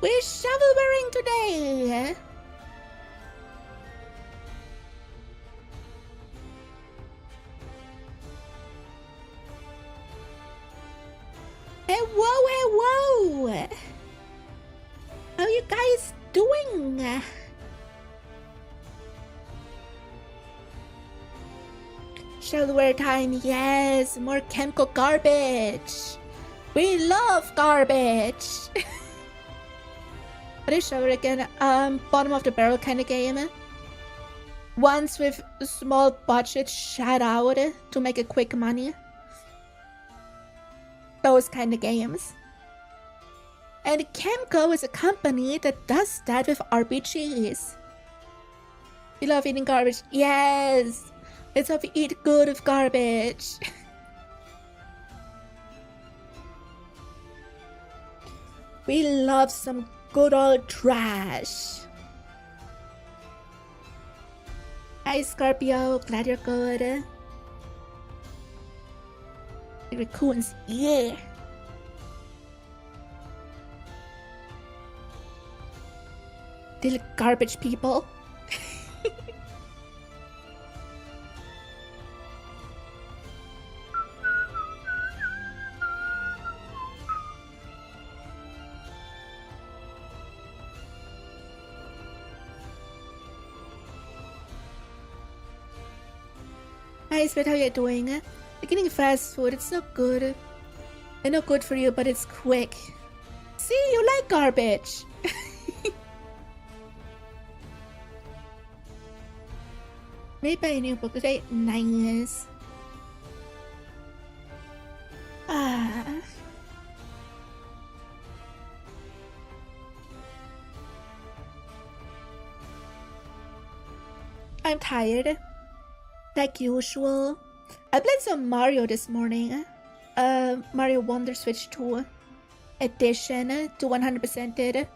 We're shovelwaring today. Hello. How you guys doing? Shovelware time, yes. More chemical garbage. We love garbage. What is shovelware again? Bottom of the barrel kind of game. Ones with small budget shout out to make a quick money. Those kind of games. And 𝘕𝘴𝘦 is a company that does that with RPGs. You love eating garbage? Yes! Let's hope you eat good with garbage. We love some good old trash. Hi Scorpio, glad you're good. Raccoons, yeah. Little garbage people. Hi, Svet, how you doing? Eating fast food, it's not good. And not good for you, but it's quick. See, you like garbage. Maybe a new book today. Nice. I'm tired. Like usual. I played some Mario this morning. Mario Wonder Switch 2 edition to 100% it.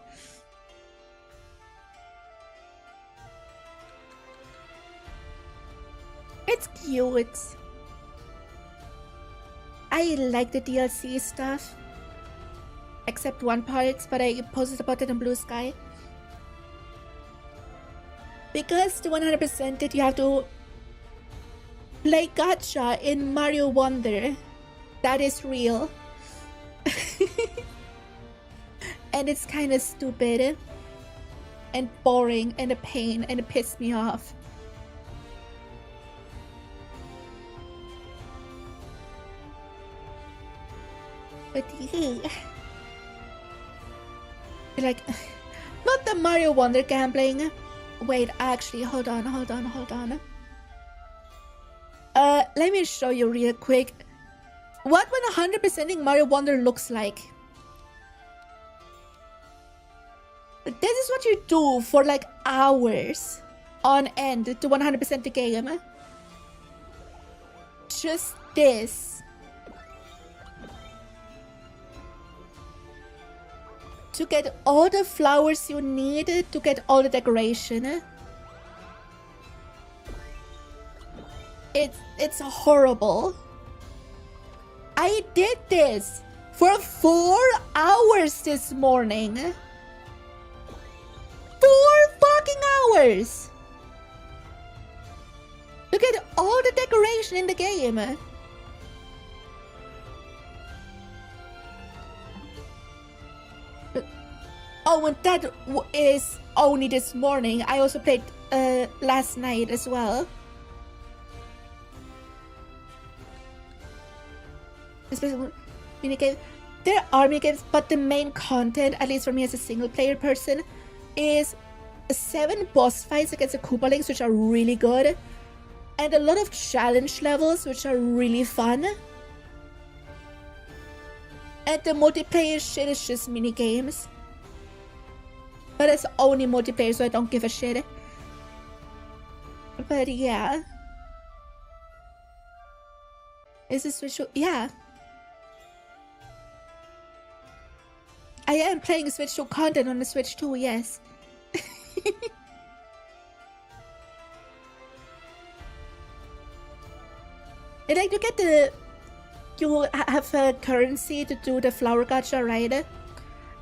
It's cute. I like the DLC stuff. Except one part, but I posted about it on Blue Sky. Because to 100% it, you have to play gacha in Mario Wonder. That is real. And it's kind of stupid and boring and a pain and it pissed me off. But yeah. Like, not the Mario Wonder gambling. Wait, actually, hold on. Let me show you real quick what 100%ing Mario Wonder looks like. This is what you do for like hours on end to 100% the game. Just this. To get all the flowers you need to get all the decoration. It's horrible. I did this for 4 hours this morning. 4 fucking hours to get all the decoration in the game. Oh, and that is only this morning. I also played last night as well. Minigame. There are minigames, but the main content, at least for me as a single player person, is 7 boss fights against the 𝘕𝘴𝘦s, which are really good, and a lot of challenge levels, which are really fun. And the multiplayer shit is just minigames. But it's only multiplayer, so I don't give a shit. But yeah. Is this Switch 2? Yeah. I am playing Switch 2 content on the Switch 2, yes. And like, you get the... You have a currency to do the flower gacha, right?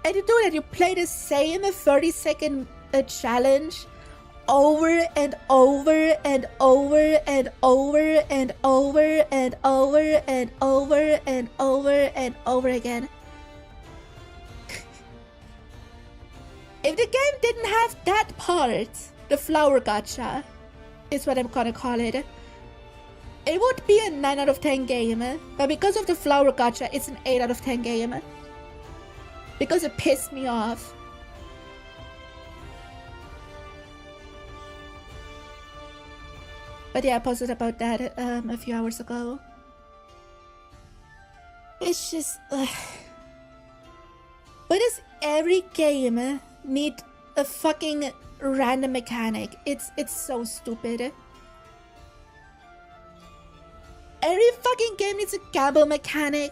And you do that, you play the same 30-second challenge over and over and over and over and over and over and over and over and over again. If the game didn't have that part, the flower gacha is what I'm gonna call it, it would be a 9 out of 10 game. But because of the flower gacha, it's an 8 out of 10 game. Because it pissed me off. But yeah, I posted about that a few hours ago. It's just... Why does every game need a fucking random mechanic? It's so stupid. Every fucking game needs a gamble mechanic.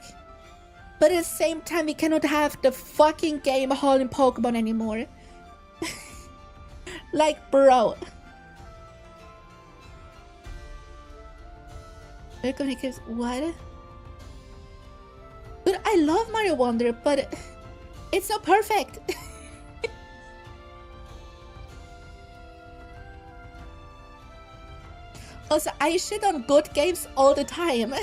But at the same time, we cannot have the fucking game hall in Pokemon anymore. Like, bro. We're gonna give what? But I love Mario Wonder, but it's not perfect. Also, I shit on good games all the time.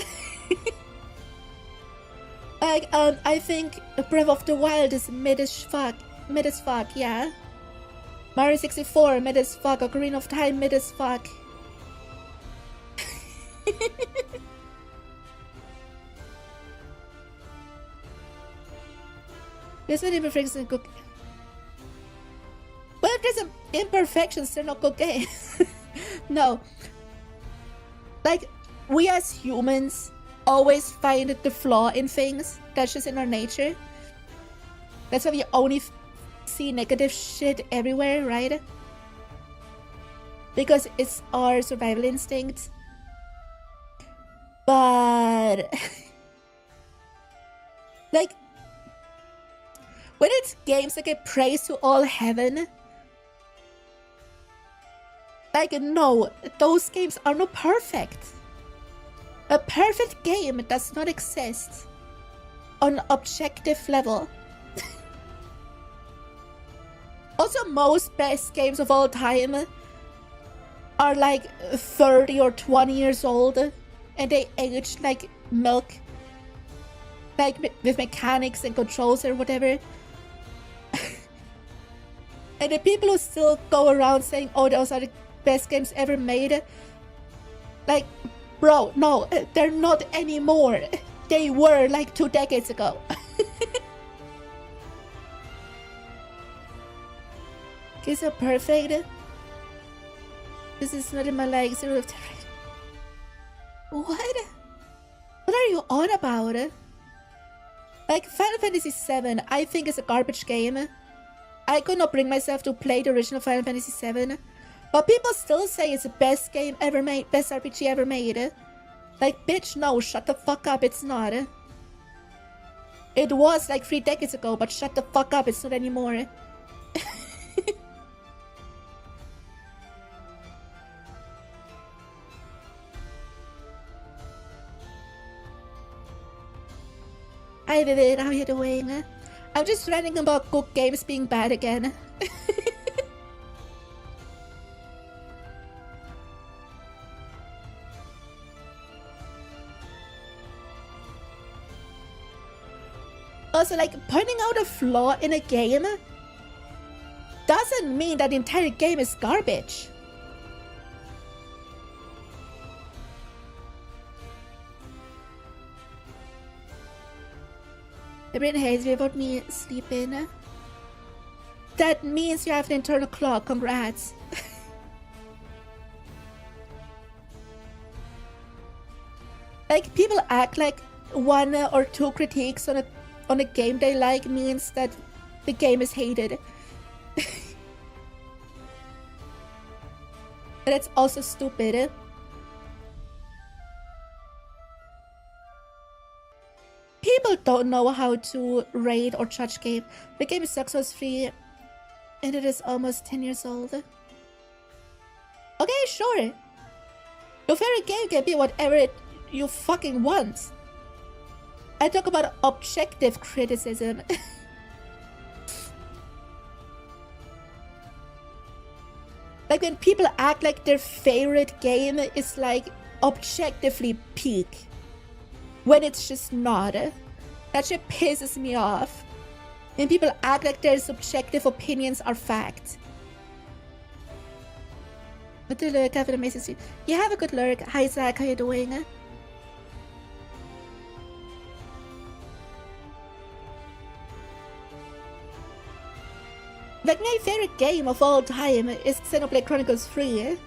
Like, I think Breath of the Wild is mid as fuck, yeah. Mario 64, mid as fuck. Ocarina of Time, mid as fuck. There's no imperfections in good. Well, if there's imperfections, they're not good games. No. Like, we as humans always find the flaw in things. That's just in our nature. That's why we only see negative shit everywhere, right? Because it's our survival instinct. But... like... when it's games that get praised to all heaven... like, no, those games are not perfect. A perfect game does not exist on an objective level. Also, most best games of all time are like 30 or 20 years old and they age like milk. Like with mechanics and controls or whatever. And the people who still go around saying, oh, those are the best games ever made. Like, bro, no, they're not anymore. They were like 2 decades ago. Okay, so perfect. This is not in my like 0 of 10. What? What are you on about? Like, Final Fantasy VII, I think is a garbage game. I could not bring myself to play the original Final Fantasy VII. But people still say it's the best game ever made, best RPG ever made. Like, bitch, no, shut the fuck up, it's not. It was like 3 decades ago, but shut the fuck up, it's not anymore. Hi Vivid, how you doing? I'm just ranting about good games being bad again. Also, like, pointing out a flaw in a game doesn't mean that the entire game is garbage. The brain hates me about me sleeping. That means you have an internal clock, congrats. Like, people act like 1 or 2 critiques on a game they like means that the game is hated. But it's also stupid. People don't know how to rate or judge game. The game is Dark Souls 3 and it is almost 10 years old. Okay, sure. Your favorite game can be whatever you fucking want. I talk about objective criticism. Like when people act like their favorite game is like objectively peak, when it's just not. That shit pisses me off. When people act like their subjective opinions are fact. But the lurk, have an amazing stream. You have a good lurk. Hi Zach, how you doing? Like my favorite game of all time is Xenoblade Chronicles 3.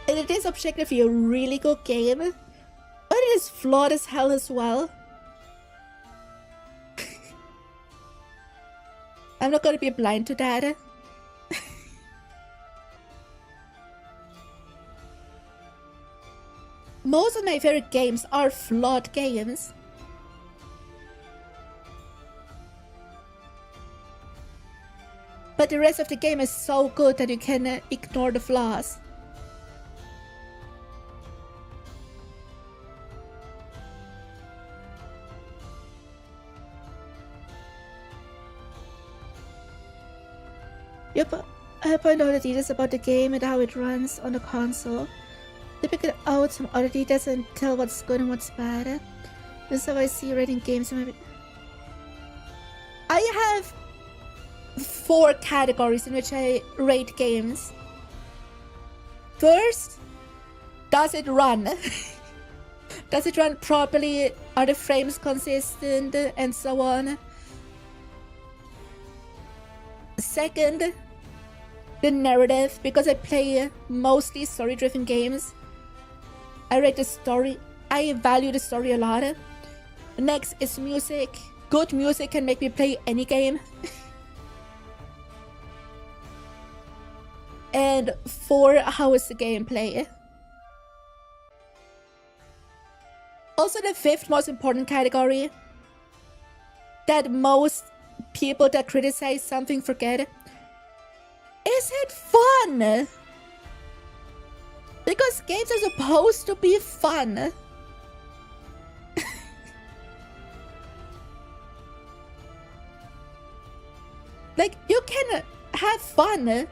And it is objectively a really good game. But it is flawed as hell as well. I'm not gonna be blind to that. Most of my favorite games are flawed games. But the rest of the game is so good that you can ignore the flaws. Yep, I point out the details about the game and how it runs on the console. They pick out some other details and tell what's good and what's bad. This is how I see rating games. I have 4 categories in which I rate games. First, does it run? Does it run properly? Are the frames consistent? And so on. Second, the narrative, because I play mostly story-driven games. I rate the story. I value the story a lot. Next is music. Good music can make me play any game. And 4, how is the gameplay? Also the 5th most important category that most people that criticize something forget. Is it fun? Because games are supposed to be fun. Like, you can have fun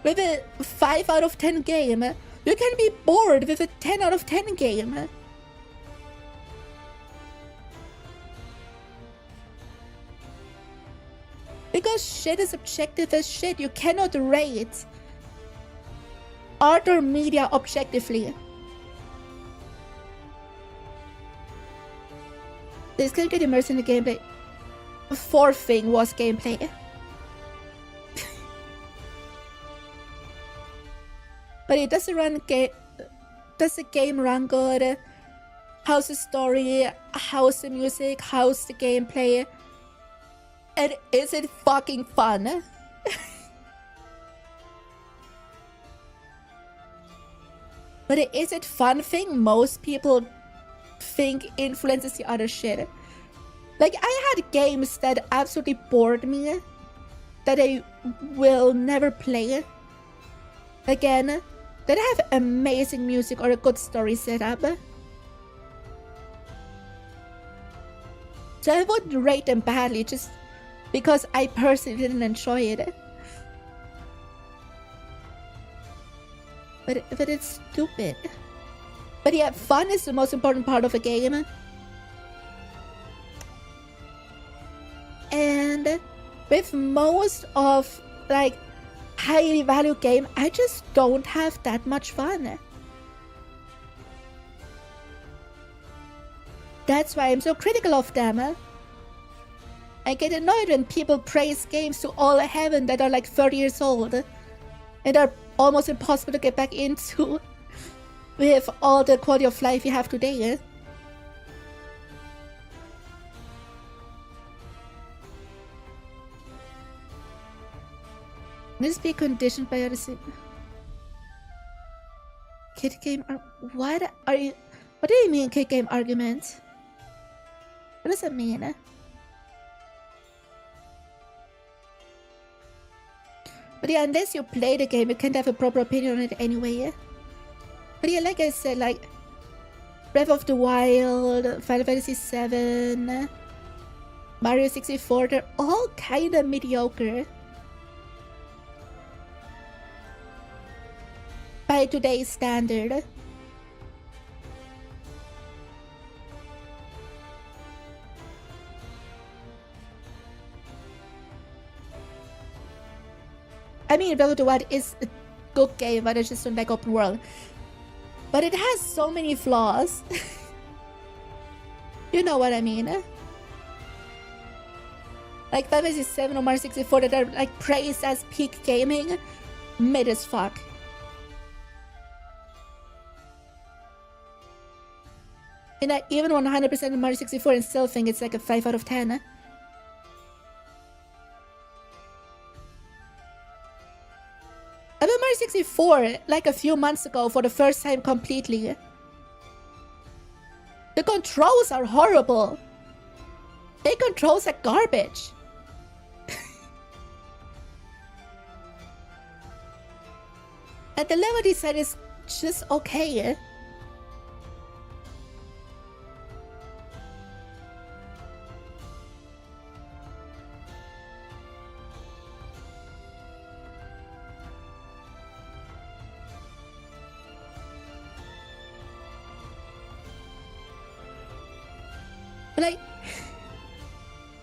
with a 5 out of 10 game. You can be bored with a 10 out of 10 game. Because shit is objective as shit. You cannot rate art or media objectively. This can get immersed in the gameplay. 4th thing was gameplay. But it doesn't run does the game run good? How's the story? How's the music? How's the gameplay? And is it fucking fun? But the is it fun thing most people think influences the other shit. Like, I had games that absolutely bored me, that I will never play again, that have amazing music or a good story setup. So I wouldn't rate them badly just because I personally didn't enjoy it. But it's stupid. But yeah, fun is the most important part of a game. And with most of like highly valued game, I just don't have that much fun. That's why I'm so critical of them. I get annoyed when people praise games to all heaven that are like 30 years old and are almost impossible to get back into with all the quality of life you have today. This be conditioned by other kid game. What are you? What do you mean, kid game argument? What does that mean? But yeah, unless you play the game, you can't have a proper opinion on it anyway. But yeah, like I said, like Breath of the Wild, Final Fantasy VII, Mario 64, they're all kinda mediocre. by today's standard. I mean, Vtuber is a good game, but I just don't like open world. But it has so many flaws. You know what I mean? Like Final Fantasy 7 or Mario 64 that are like praised as peak gaming, mid as fuck. And I even 100% of Mario 64 and still think it's like a 5 out of 10. I beat Mario 64 like a few months ago for the first time completely. The controls are horrible. The controls are garbage. And the level design is just okay. Like,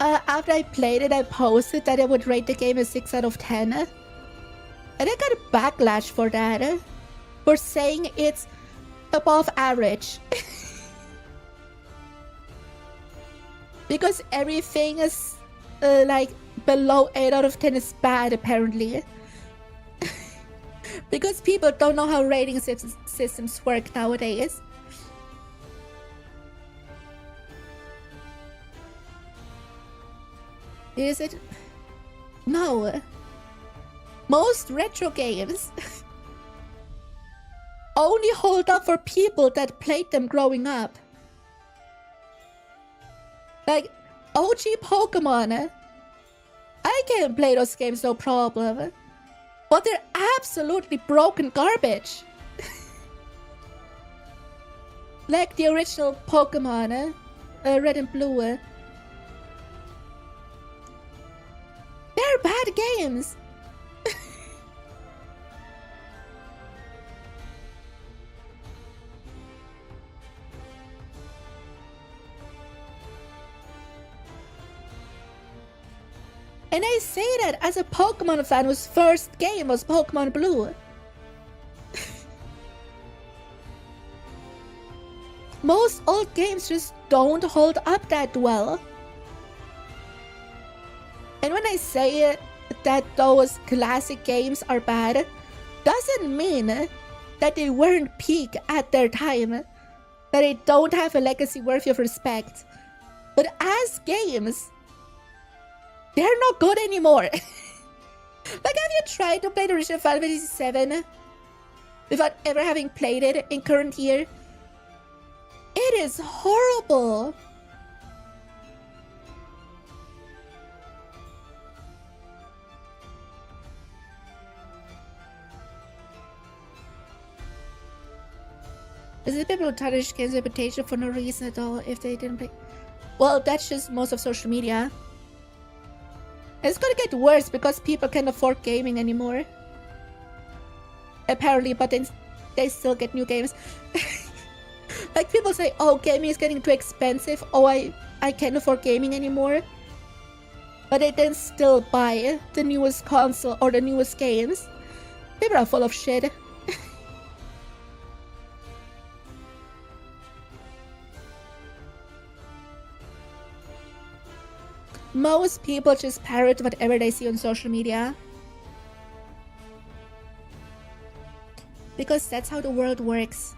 after I played it, I posted that I would rate the game a 6 out of 10. And I got a backlash for that. For saying it's above average. Because everything is, like, below 8 out of 10 is bad, apparently. Because people don't know how rating systems work nowadays. Is it? No. Most retro games only hold up for people that played them growing up. Like, OG Pokemon. I can play those games no problem. But they're absolutely broken garbage. Like the original Pokemon, Red and Blue. They're bad games. And I say that as a Pokemon fan whose first game was Pokemon Blue. Most old games just don't hold up that well. And when I say that those classic games are bad, doesn't mean that they weren't peak at their time, that they don't have a legacy worthy of respect. But as games, they're not good anymore. Like, have you tried to play the original Final Fantasy 7 without ever having played it in current year? It is horrible. Is it people who tarnish games' reputation for no reason at all if they didn't play? Well, that's just most of social media. It's gonna get worse because people can't afford gaming anymore. Apparently, but then they still get new games. Like, people say, oh, gaming is getting too expensive. Oh, I can't afford gaming anymore. But they then still buy the newest console or the newest games. People are full of shit. Most people just parrot whatever they see on social media. Because that's how the world works.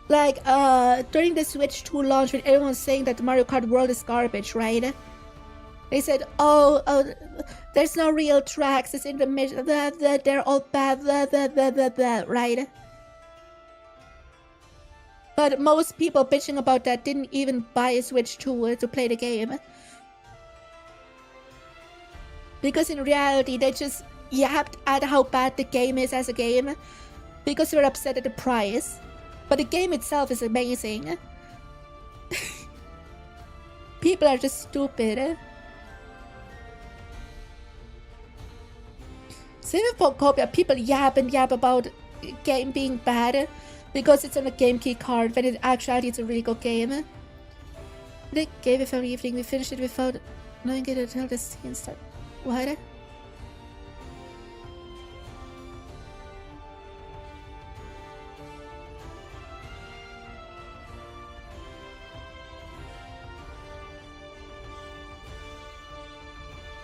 Like, during the Switch 2 launch, when everyone was saying that the Mario Kart World is garbage, right? They said, oh, there's no real tracks, it's intermission, they're all bad, right? But most people bitching about that didn't even buy a Switch 2 to play the game. Because in reality, they just yapped at how bad the game is as a game. Because they're upset at the price. But the game itself is amazing. People are just stupid. Same with Photopia, people yap and yap about game being bad because it's on a game key card, when in actuality it's a really good game. The game before evening, we finished it without knowing it until the scene started. What?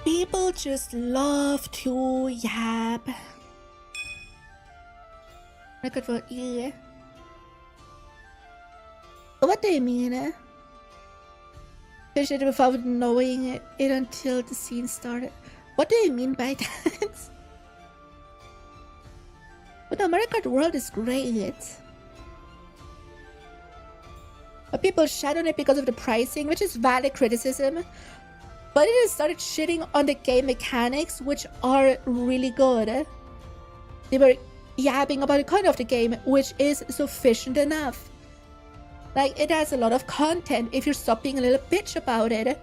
People just love to yap. Record for E. What do you mean? Finished it without knowing it until the scene started. What do you mean by that? But the Mario Kart world is great. But people shat on it because of the pricing, which is valid criticism. But it has started shitting on the game mechanics, which are really good. They were yapping about the content of the game, which is sufficient enough. Like, it has a lot of content if you stop being a little bitch about it.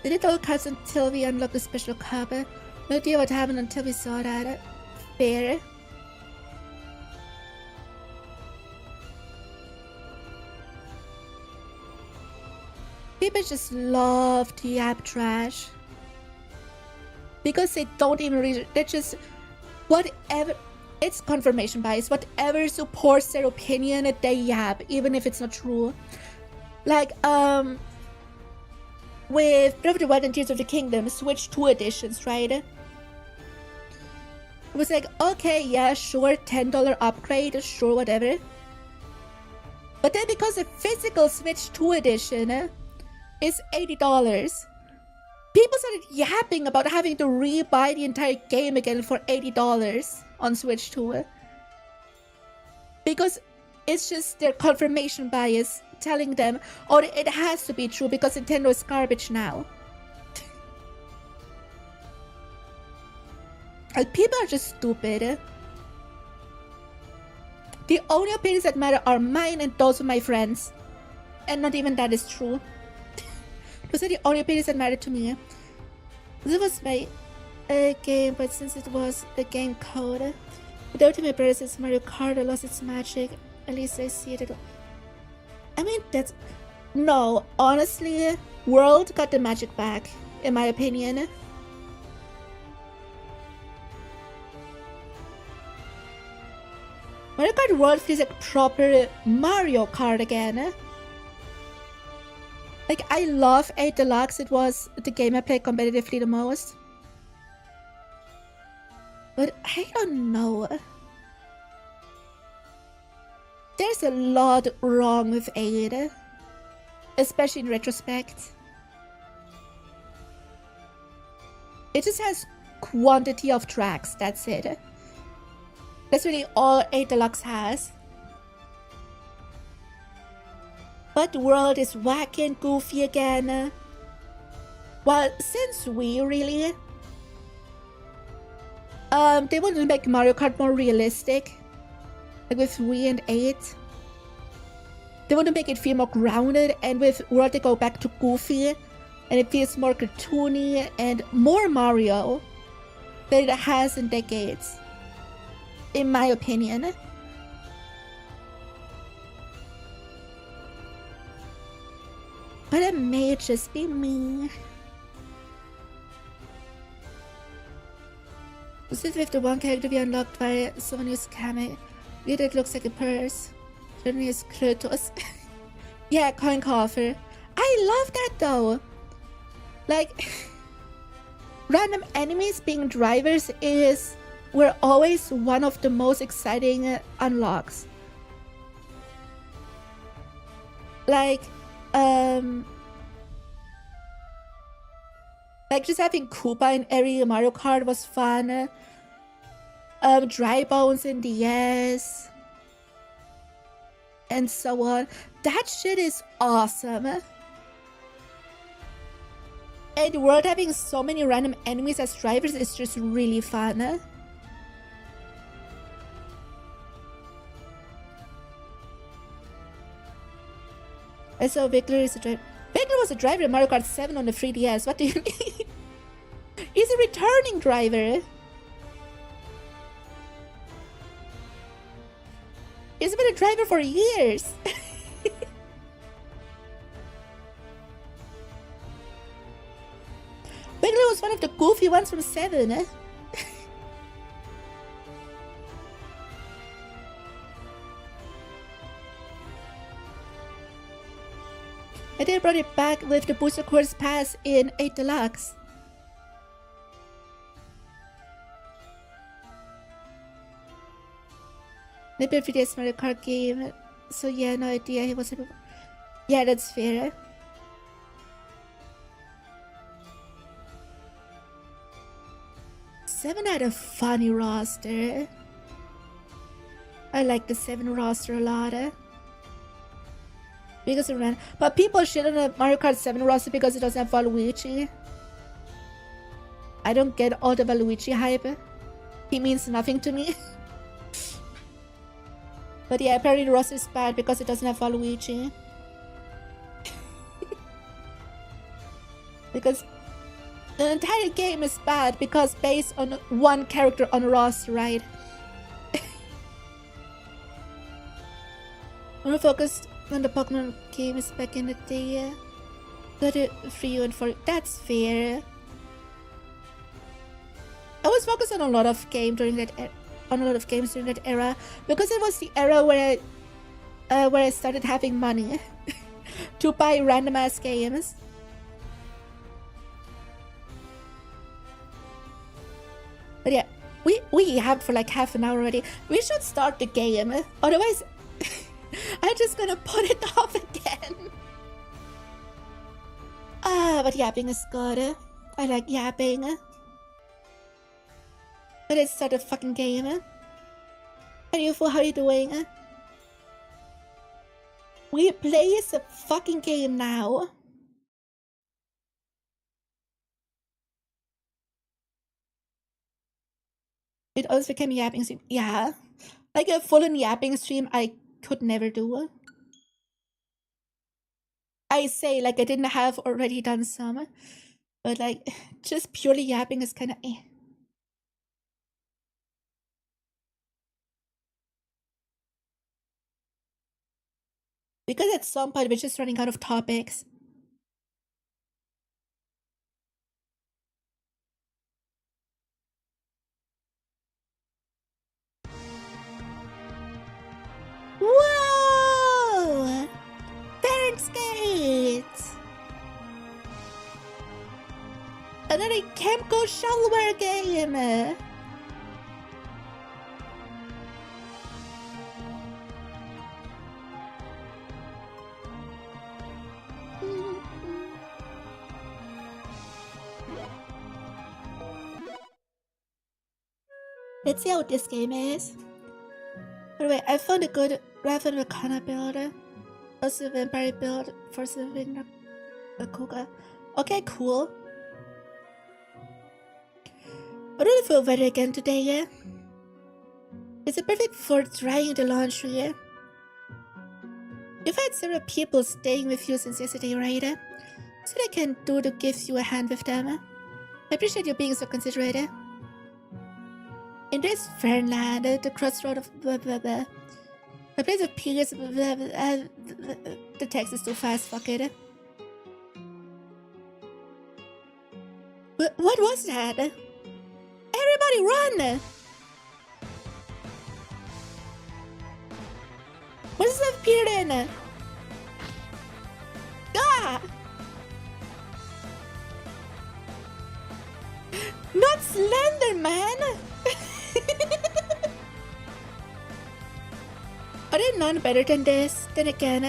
Did it all cut until we unlocked the special cover? No idea what happened until we saw that. Fair. People just love to yap trash. Because they don't even read, they're just, whatever, it's confirmation bias. Whatever supports their opinion, they yap, even if it's not true. Like, with Breath of the Wild and Tears of the Kingdom, Switch 2 editions, right? It was like, okay, yeah, sure, $10 upgrade, sure, whatever. But then because the physical Switch 2 edition is $80, people started yapping about having to re-buy the entire game again for $80 on Switch 2. Because it's just their confirmation bias telling them, oh, it has to be true because Nintendo is garbage now. Like, people are just stupid. The only opinions that matter are mine and those of my friends. And not even that is true. Those are the only opinions that matter to me. This was my game, but since it was the game code, without my brother, since Mario Kart lost its magic, at least I see it. I mean, that's... No, honestly, World got the magic back, in my opinion. Mario Kart World feels like proper Mario Kart again. Like, I love 8 Deluxe, it was the game I played competitively the most. But I don't know. There's a lot wrong with 8. Especially in retrospect. It just has quantity of tracks, that's it. That's really all 8 Deluxe has. But the world is wacky and goofy again. Well, since we really... they wanted to make Mario Kart more realistic. Like with Wii and 8. They want to make it feel more grounded, and with World they go back to goofy. And it feels more cartoony and more Mario than it has in decades. In my opinion. But it may just be me. This is with the one character we unlocked by someone who's Kame. Weird, it looks like a purse. Generally is 𝘰𝘴𝘦. Yeah, coin coffer. I love that though. Like, random enemies being drivers were always one of the most exciting unlocks. Like just having Koopa in every Mario Kart was fun. Dry Bones in DS. And so on. That shit is awesome. And the world having so many random enemies as drivers is just really fun. I saw Victor is a driver. Baker was a driver in Mario Kart 7 on the 3DS. What do you mean? He's a returning driver. He's been a driver for years. Baker was one of the goofy ones from 7. And they brought it back with the Booster Course Pass in 8 Deluxe. Maybe a 3DS Mario Kart game. So yeah, no idea. He wasn't. Yeah, that's fair. Seven had a funny roster. I like the 7 roster a lot. Because it ran, but people shit on the Mario Kart 7 roster because it doesn't have Waluigi. I don't get all the Waluigi hype. He means nothing to me. But yeah, apparently the roster is bad because it doesn't have Waluigi. Because the entire game is bad because based on one character on a roster, right? I'm focused on the Pokemon games back in the day. Got it for you and for that's fair. I was focused on a lot of games during that era because it was the era where I started having money to buy random ass games. But yeah, we have for like half an hour already. We should start the game, otherwise I'm just gonna put it off again. But yapping is good. I like yapping. But let's start a fucking game. And you fool, how you doing? We play a fucking game now. It also became a yapping stream. Yeah. Like a full-on yapping stream I could never do. I say like I didn't have already done some. But like just purely yapping is kinda eh. Because at some point we're just running out of topics. Whoa! Fernz gates! Another 𝘕𝘴𝘦 Shovelware game! Let's see how this game is. By the way, I found a good Raven Rakana build. Also vampire build for 𝘕𝘦𝘸 Okay, cool. I don't feel better again today, yeah? It's a perfect for drying the laundry. You've had several people staying with you since yesterday, right? So I can do to give you a hand with them. I appreciate you being so considerate. In this Fernland, the crossroad of blah blah blah. The place of peace, the text is too fast, fuck it. What was that? Everybody run! What is that appeared in? Ah! Not Slender, man! Are there none better than this? Then again,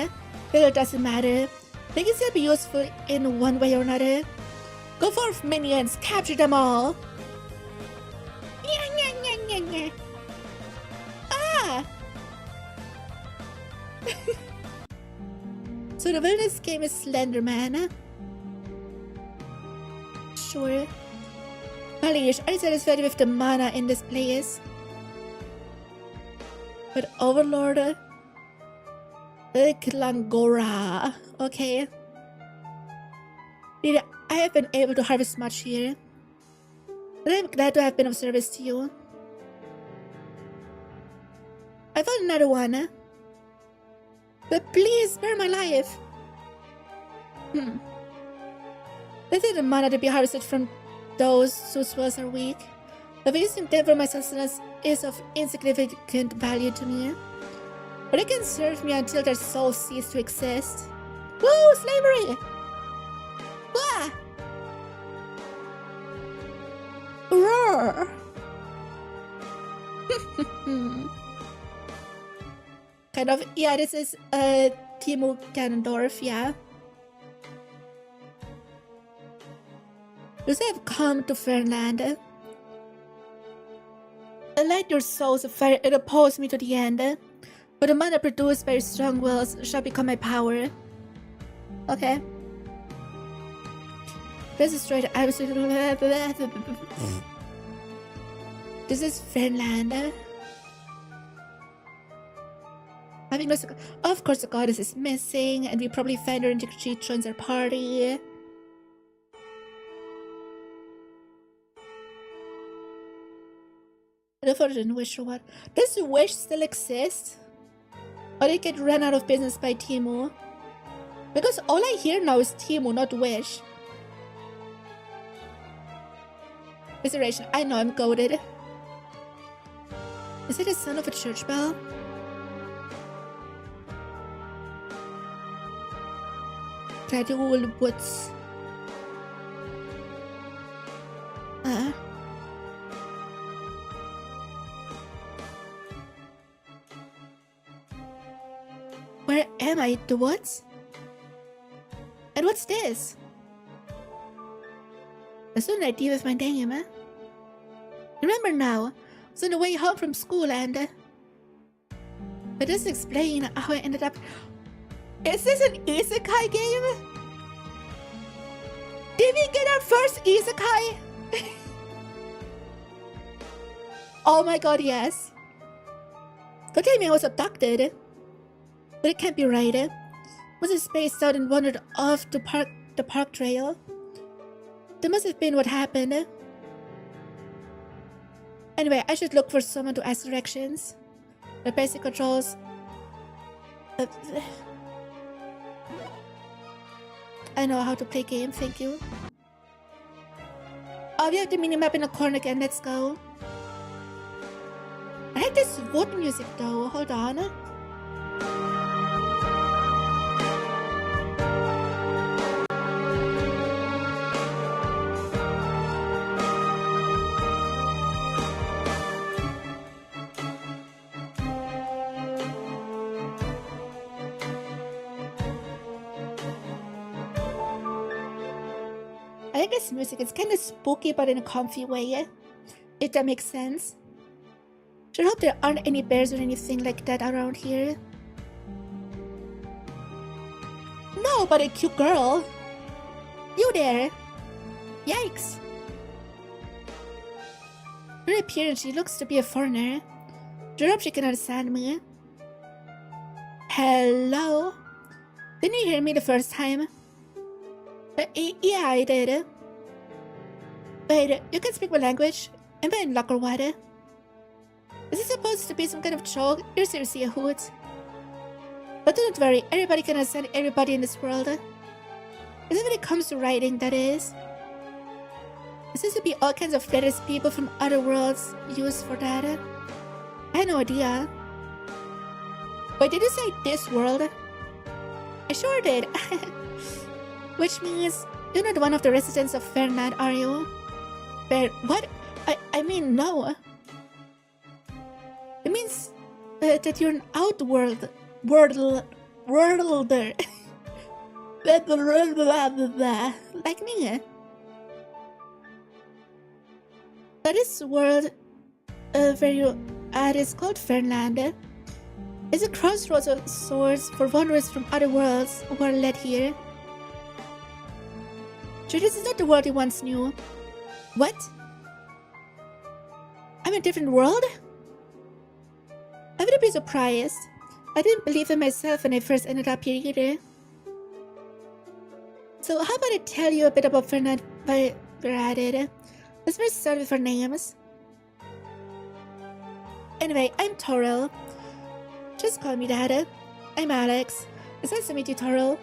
it doesn't matter. They can still be useful in one way or another. Go forth, minions, capture them all! Ah! So the wilderness game is Slenderman. Sure. Polish, are you satisfied with the mana in this place? But Overlord 𝘔𝘰𝘯𝘵. Okay. Neither I have been able to harvest much here, but I am glad to have been of service to you. I found another one, but please spare my life. This is the mana to be harvested from those whose wills are weak, but using them for my sustenance is of insignificant value to me. But it can serve me until their souls cease to exist. Woo! Slavery! Wah! Roar! Kind of, yeah, this is 𝘕𝘴𝘦 yeah. Those have come to Fernland. Light your souls of fire and oppose me to the end. For the mana produced by your strong wills shall become my power. Okay. This is straight absolutely. This is Fernland. Having lost, of course, the goddess is missing, and we probably find her until she joins our party. The fortune wish or what? Does the wish still exist? Or did it get run out of business by 𝘕𝘴? Because all I hear now is 𝘕𝘴, not wish. Restoration. I know I'm goated. Is it the sound of a church bell? Gradual woods. Where am I? The woods? And what's this? That's not an idea with my name, eh? Remember now, I was on the way home from school and... That doesn't explain how I ended up... Is this an isekai game? Did we get our first isekai? Oh my god, yes. Don't tell me I was abducted. But it can't be right. Was it spaced out and wandered off the park trail? That must have been what happened. Anyway, I should look for someone to ask directions. The basic controls. I know how to play game, thank you. Oh, we have the minimap in the corner again, let's go. I like this wood music though, hold on. I like this music, it's kind of spooky but in a comfy way, if that makes sense. Sure hope there aren't any bears or anything like that around here. No, but a cute girl. You there. Yikes. Her appearance, she looks to be a foreigner. Sure hope she can understand me. Hello? Didn't you hear me the first time? Yeah, I did. Wait, you can speak my language? Am I in luck or what? Is this supposed to be some kind of joke? You're seriously a hoot. But don't worry, everybody can understand everybody in this world. Is it when it comes to writing, that is? There seems to be all kinds of letters people from other worlds use for that. I had no idea. Wait, did you say this world? I sure did. Which means you're not one of the residents of Fernland, are you? What? I mean, no. It means that you're an outworld worlder. Like me. But this world where you at is called Fernland. It's a crossroads of sorts for wanderers from other worlds who are led here. Sure, this is not the world you once knew. What? I'm in a different world? I wouldn't be surprised. I didn't believe in myself when I first ended up here either. So how about I tell you a bit about Fernand by Graded? Let's first start with our names. Anyway, I'm Toril. Just call me Dada. I'm Alex. It's nice to meet you, Toril.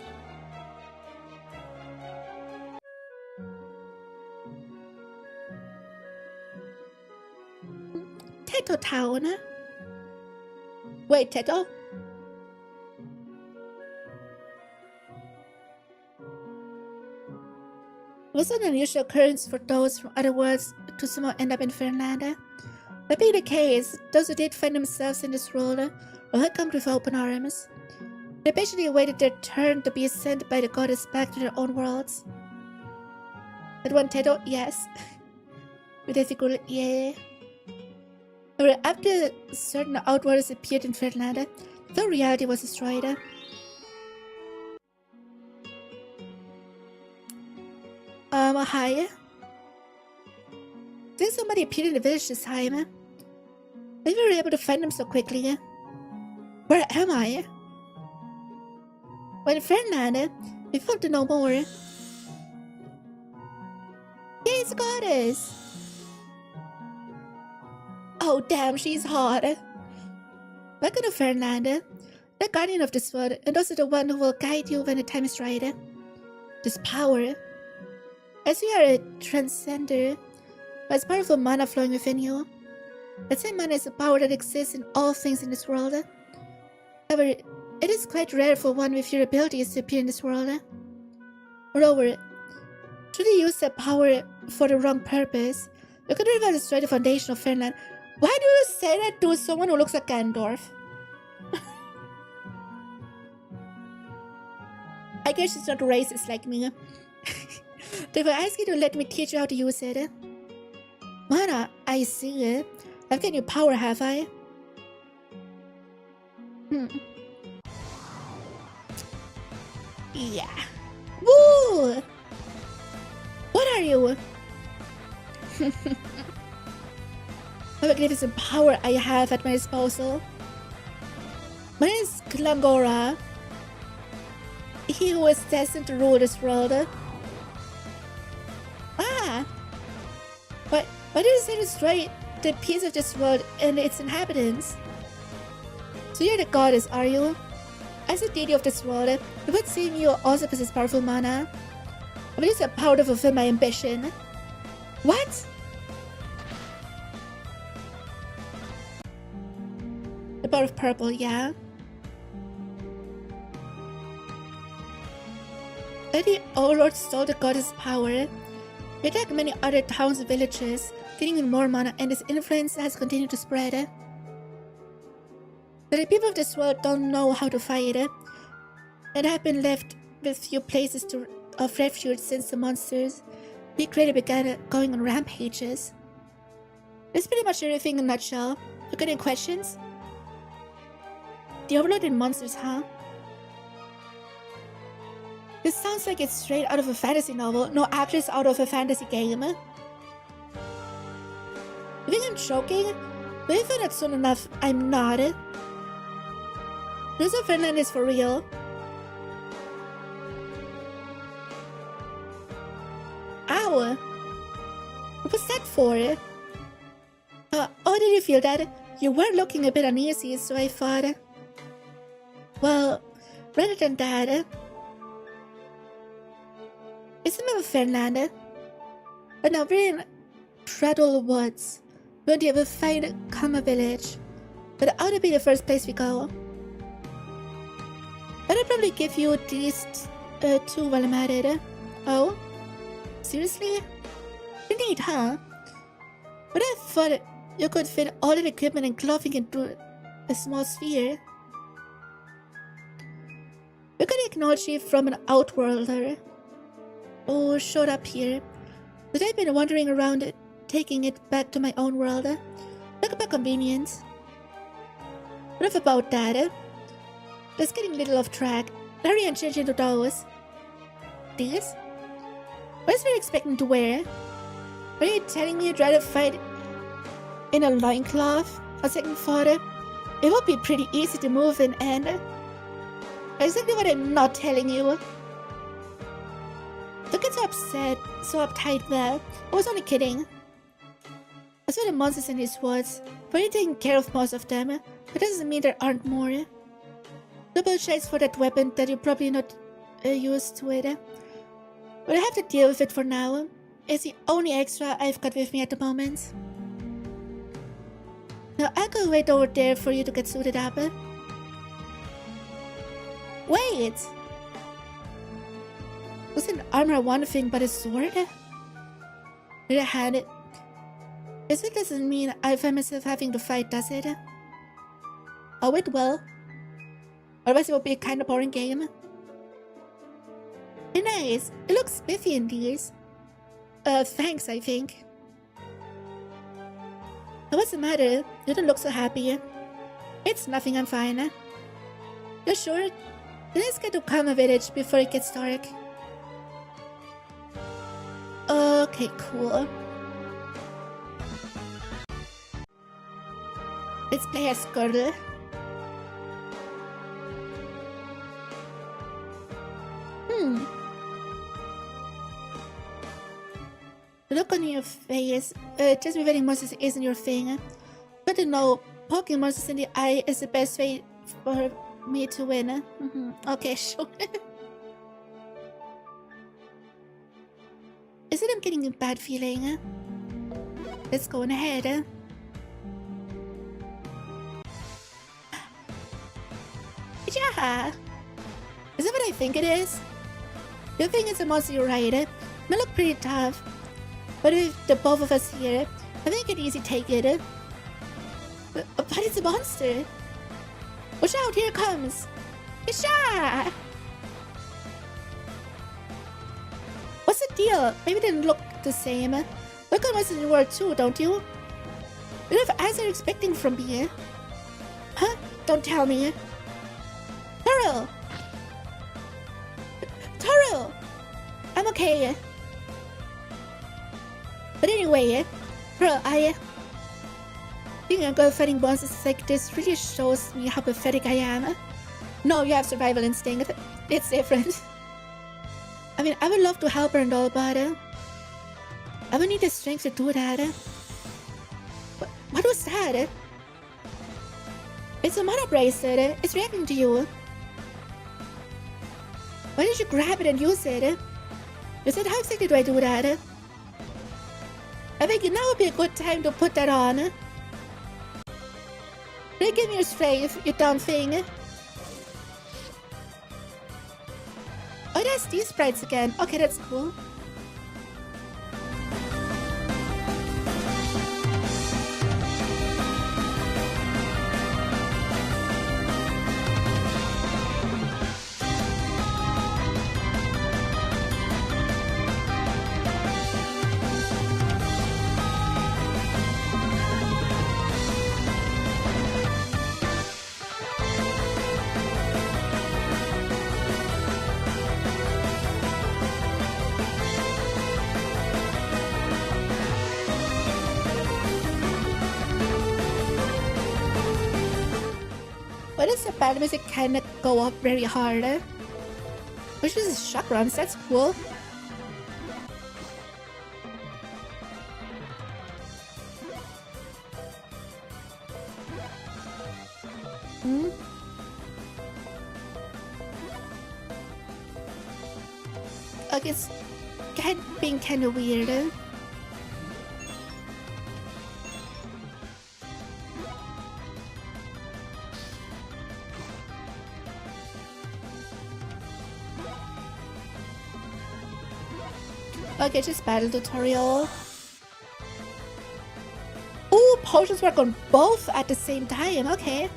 Teto Town. Wait, Teto? It was an unusual occurrence for those from other worlds to somehow end up in Fernanda. That being the case, those who did find themselves in this world were welcomed with open arms. They patiently awaited their turn to be sent by the goddess back to their own worlds. That one Teto, yes. With a figure, yeah. However, after certain outworlders appeared in Fernanda, the reality was destroyed. Hi. Did somebody appear in the village this time? We were able to find them so quickly. Where am I? Well, Fernanda, we want to know more. Yeah, it's a goddess. Oh, damn, she's hot. Welcome to Fernanda, the guardian of this world, and also the one who will guide you when the time is right. This power. As you are a transcender, has powerful mana flowing within you. The same mana is a power that exists in all things in this world. However, it is quite rare for one with your abilities to appear in this world. Moreover, should you use that power for the wrong purpose, you could very well destroy the foundation of Fernland. Why do you say that to someone who looks like Gandalf? I guess she's not racist like me. They will ask you to let me teach you how to use it. Mana, I see it. I've got new power, have I? Yeah. Woo! What are you? What magnificent power I have at my disposal. My name is 𝘔𝘴𝘦, he who is destined to rule this world. Why did you say destroy the piece of this world and its inhabitants? So you're the goddess, are you? As the deity of this world, it would seem you also possess powerful mana. I will use that power to fulfill my ambition. What? The power of purple, yeah. The overlord stole the goddess' power. He attacked many other towns and villages, getting even more mana, and his influence has continued to spread. But the people of this world don't know how to fight, and have been left with few places of refuge since the monsters we created began going on rampages. That's pretty much everything in a nutshell. You got any questions? The overlord and monsters, huh? This sounds like it's straight out of a fantasy novel, no, actually it's out of a fantasy game. You think I'm joking? But if not soon enough, I'm not. This of Fernand is for real. Ow! What was that for? Oh, did you feel that? You were looking a bit uneasy, so I thought... Well, rather than that... It's the name of Fernanda. But now we're in Prattle Woods. We won't ever find Kama Village. But that ought to be the first place we go. But I'll probably give you these two while I'm at it. Oh? Seriously? You need, huh? But I thought you could fit all the equipment and clothing into a small sphere. You can acknowledge it from an outworlder. Oh, showed up here. But I've been wandering around it, taking it back to my own world. Look about convenience. Enough about that. Let's getting a little off track. Hurry and change into those. This? What is we expecting to wear? Are you telling me you'd rather fight in a loincloth? A second thought, it would be pretty easy to move in and... Exactly what I'm not telling you. Don't get so upset, so uptight there. I was only kidding. I saw the monsters in these woods. I've already taken care of most of them. That doesn't mean there aren't more. I apologize for that weapon that you're probably not used to it. But I have to deal with it for now. It's the only extra I've got with me at the moment. Now I'll go wait over there for you to get suited up. Wait! Wasn't armor one thing but a sword? Did I had it? This doesn't mean I find myself having to fight, does it? Oh, it will. Otherwise it will be a kind of boring game. Hey, nice. It looks spiffy in these. Thanks, I think. What's the matter? You don't look so happy. It's nothing, I'm fine. You're sure? Then let's get to 𝘕𝘴𝘦 village before it gets dark. Okay, cool. Let's play as 𝘔𝘰𝘯𝘵. The look on your face, just preventing monsters isn't your thing. But to know, poking monsters in the eye is the best way for me to win. Okay, sure. Is it I'm getting a bad feeling? Let's go on ahead. Yeah! Is that what I think it is? You think it's a monster, you're right. It may look pretty tough. But with the both of us here, I think I can easily take it. But it's a monster. Watch out, here it comes. Isha! What's the deal? Maybe they didn't look the same. Look at monsters in the world too, don't you? You don't have eyes you're expecting from me. Huh? Don't tell me. Taro! Taro! I'm okay. But anyway, bro, being a girl fighting monsters like this really shows me how pathetic I am. No, you have survival instinct. It's different. I mean, I would love to help her and all, but I would need the strength to do that. What was that? It's a mana bracelet. It's reacting to you. Why did you grab it and use it? You said, how exactly do I do that? I think now would be a good time to put that on. Then give me your strength, you dumb thing. Oh, that's these sprites again. Okay, that's cool. Why does the battle music kinda go up very hard? Which is chakrams, that's cool. Okay, it's being kinda weird. Okay, just battle tutorial. Ooh, potions work on both at the same time. Okay.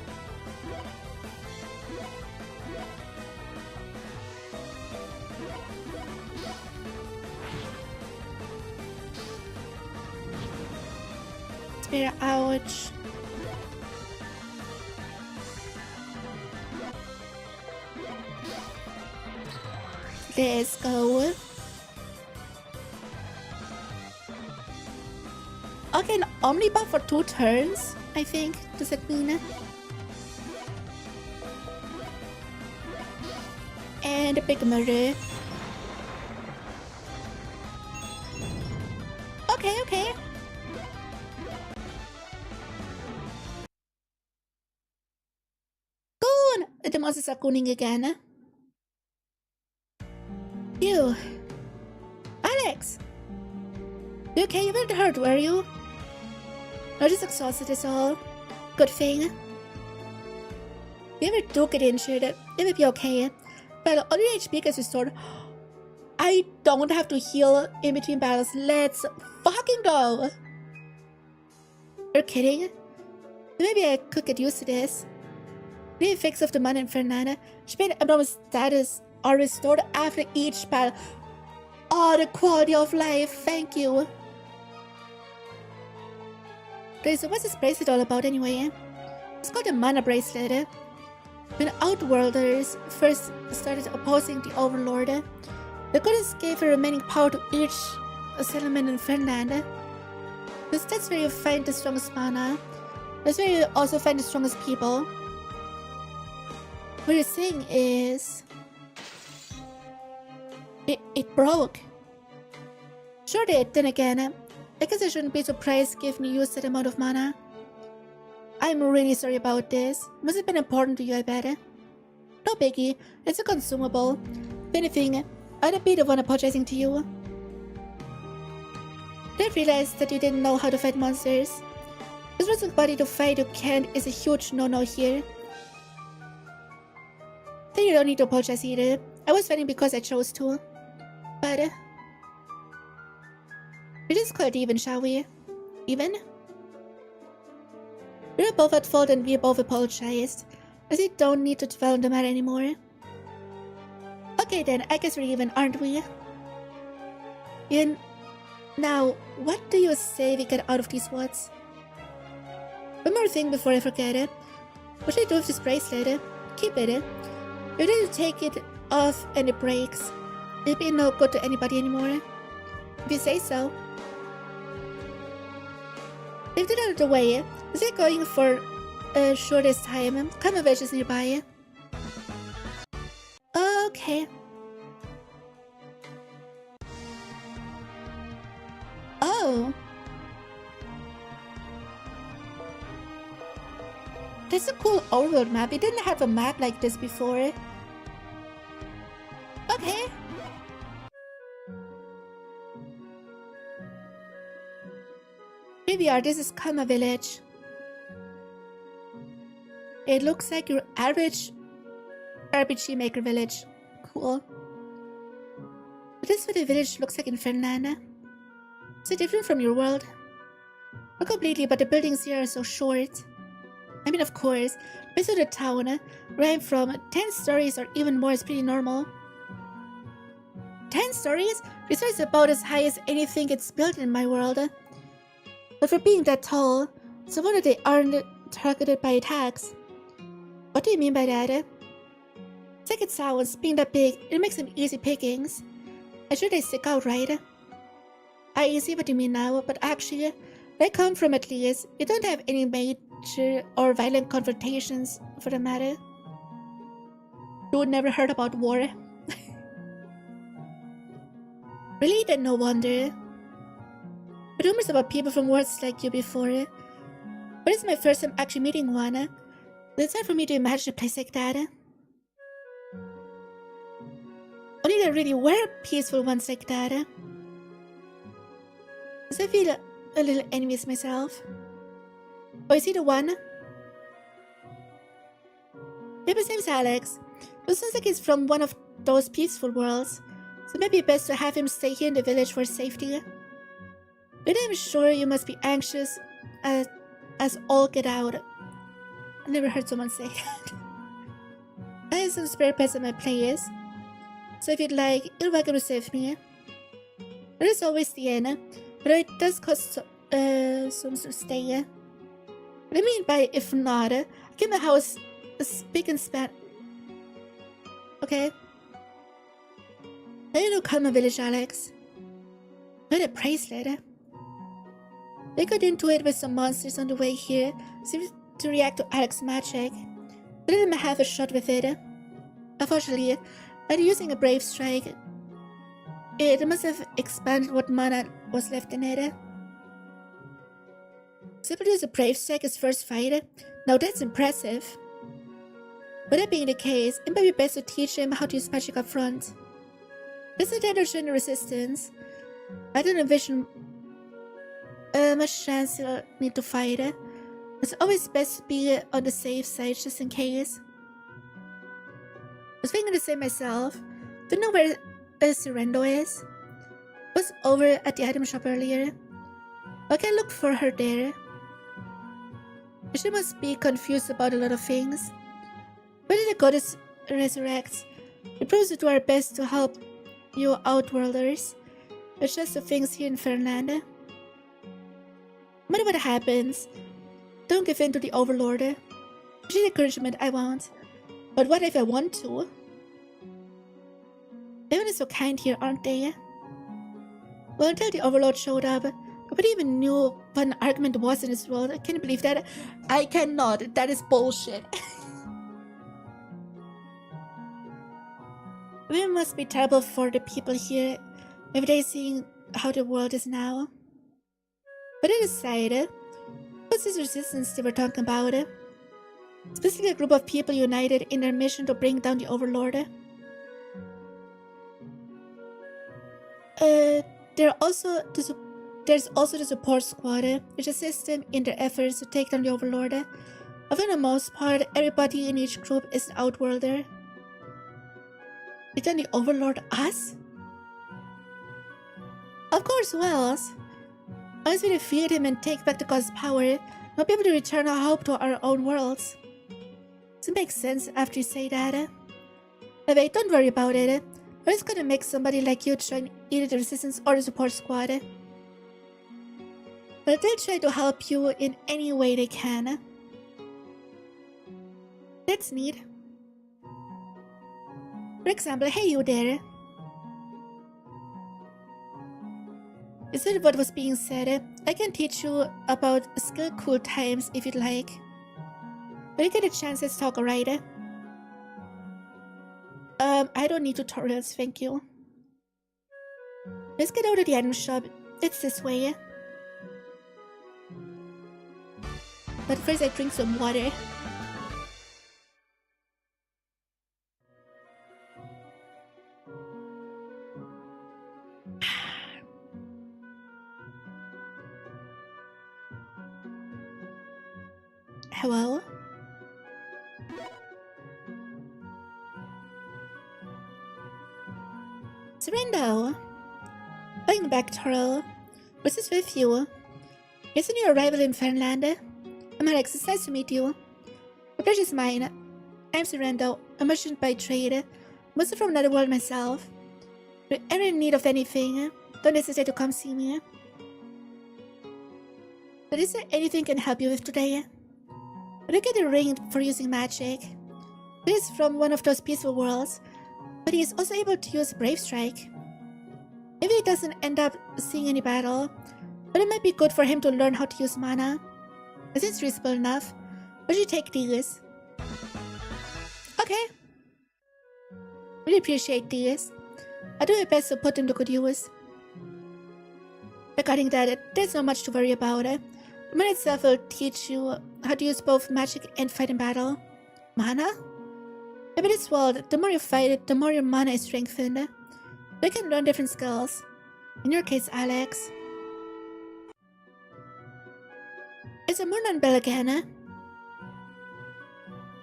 Spear, ouch. Let's go. Okay, an omnibuff for 2 turns, I think. Does that mean? And a big murder. Okay, okay. Goon! The monsters are gooning again. You. Alex! You okay? You weren't hurt, were you? I just exhausted is all. Good thing. If you ever do get injured, it will be okay. But all your HP gets restored. I don't have to heal in between battles. Let's fucking go! You're kidding? Maybe I could get used to this. The effects of the mana in Fernanda. She made abnormal status are restored after each battle. Oh, the quality of life. Thank you. So what's this bracelet all about anyway? It's called a mana bracelet. When Outworlders first started opposing the Overlord, the goddess gave her remaining power to each settlement in Finland. That's where you find the strongest mana. That's where you also find the strongest people. What you're saying is... It broke. Sure did, then again. I guess I shouldn't be surprised given you used that amount of mana. I'm really sorry about this. Must have been important to you, I bet. No biggie, it's a consumable. If anything, I'd be the one apologizing to you. I realized that you didn't know how to fight monsters. Just for somebody to fight who can't is a huge no-no here. Then you don't need to apologize either. I was fighting because I chose to. But... we just call it even, shall we? Even? We're both at fault and we both apologized. As we don't need to dwell on the matter anymore. Okay then, I guess we're even, aren't we? And now, what do you say we get out of these woods? One more thing before I forget it. What should I do with this bracelet? Keep it. You need to take it off and it breaks. It'll be no good to anybody anymore. If you say so. Leave it out of the way. Is it going for a shortest time? Come of is nearby. Okay. Oh. That's a cool overworld map. We didn't have a map like this before. Okay. Here we are. This is 𝘕𝘴𝘦 village. It looks like your average RPG Maker village. Cool. But this is what the village looks like in Finland. Is it different from your world? Not completely, but the buildings here are so short. I mean, of course, based on the town where I'm from, 10 stories or even more is pretty normal. 10 stories? This is about as high as anything gets built in my world. But for being that tall, it's a wonder they aren't targeted by attacks. What do you mean by that? It's like it sounds, being that big, it makes them easy pickings. I'm sure they stick out, right? I see what you mean now, but actually, where I come from at least, you don't have any major or violent confrontations for the matter. You would never heard about war. Really? Then no wonder. Rumors about people from worlds like you before. But it's my first time actually meeting one. It's hard for me to imagine a place like that. Only there really were peaceful ones like that. Because I feel a little envious myself. Oh, is he the one? Yep, his name's Alex. But it sounds like he's from one of those peaceful worlds. So maybe best to have him stay here in the village for safety. But I'm sure you must be anxious as all get out. I never heard someone say that. I have some spare pets at my place. So if you'd like, you're welcome to stay with me. There is always the inn, but it does cost some to stay. What I mean by if not, I keep my house big and span. Okay. I know 𝘕𝘴𝘦 village, Alex. What a bracelet. They got into it with some monsters on the way here, seemed to react to Alex's magic. But I didn't have a shot with it. Unfortunately, by using a brave strike, it must have expanded what mana was left in it. Simply use a brave strike his first fight. Now that's impressive. With that being the case, it might be best to teach him how to use magic up front. This is the showing resistance. I don't envision much chance you'll need to fight. It's always best to be on the safe side just in case. I was thinking the same myself. Don't know where 𝘕𝘪𝘯𝘕 is. Was over at the item shop earlier. I can look for her there. She must be confused about a lot of things. Whether the goddess resurrects, it proves to do our best to help you outworlders. It's just the things here in Fernland. No matter what happens, don't give in to the Overlord. She's the encouragement I want. But what if I want to? Everyone is so kind here, aren't they? Well, until the Overlord showed up, nobody even knew what an argument was in this world. I can't believe that. I cannot. That is bullshit. It must be terrible for the people here if they see how the world is now. But that aside, what's this resistance they were talking about? It's basically a group of people united in their mission to bring down the Overlord. There's also the support squad, which assists them in their efforts to take down the Overlord. But for the most part, everybody in each group is an outworlder. But then the Overlord us? Of course, who else? Unless we defeat him and take back the god's power, we'll be able to return our hope to our own worlds. Does it make sense after you say that? Wait, don't worry about it. We're just gonna make somebody like you join either the resistance or the support squad. But they'll try to help you in any way they can. That's neat. For example, hey you there. Is that what was being said? I can teach you about skill cool times if you'd like. When you get a chance, let's talk, alright? I don't need tutorials, thank you. Let's get out of the item shop. It's this way. But first I drink some water. Hello? 𝘕𝘪𝘯𝘵. Welcome back, Toro. What's this with you? It's a new arrival in Fernland. I'm Alex, it's nice to meet you. The pleasure's mine. I'm 𝘕𝘪𝘯𝘵, a merchant by trade, mostly from another world myself. If you're ever in need of anything, don't hesitate to come see me. But is there anything I can help you with today? You get a ring for using magic. It is from one of those peaceful worlds, but he is also able to use Brave Strike. Maybe he doesn't end up seeing any battle, but it might be good for him to learn how to use mana. It seems reasonable enough. Would you take these? Okay. Really appreciate these. I'll do my best to put them to good use. Regarding that, there's not much to worry about. The mana itself will teach you how to use both magic and fight in battle. Mana? Maybe this world, the more you fight it, the more your mana is strengthened. You can learn different skills. In your case, Alex. It's a Murnan bell again.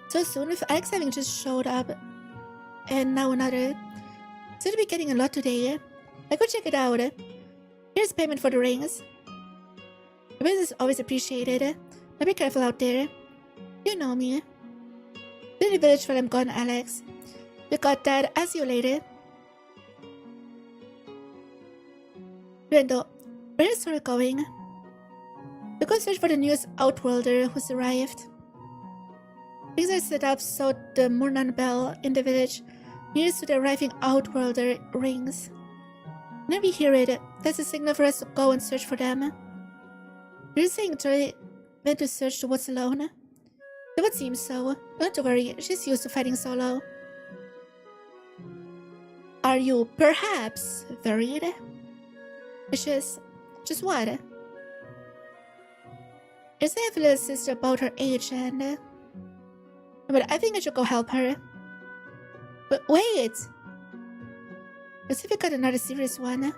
So soon, with Alex having just showed up, and now another. Seem to be getting a lot today. I go check it out. Here's payment for the rings. Your business is always appreciated. Now be careful out there. You know me. Be in the village while I'm gone, Alex. You got that. I'll see you later. 𝘕𝘪𝘯𝘵, where is Noriko going? We go search for the newest outworlder who's arrived. Things are set up so the Murnan bell in the village nearest to the arriving outworlder rings. Whenever we hear it, that's a signal for us to go and search for them. You're saying Joy went to search the woods alone? It would seem so. Don't worry, she's used to fighting solo. Are you perhaps worried? Just what? Yes, I have a little sister about her age, and but I think I should go help her. But wait! Let's see if we got another serious one.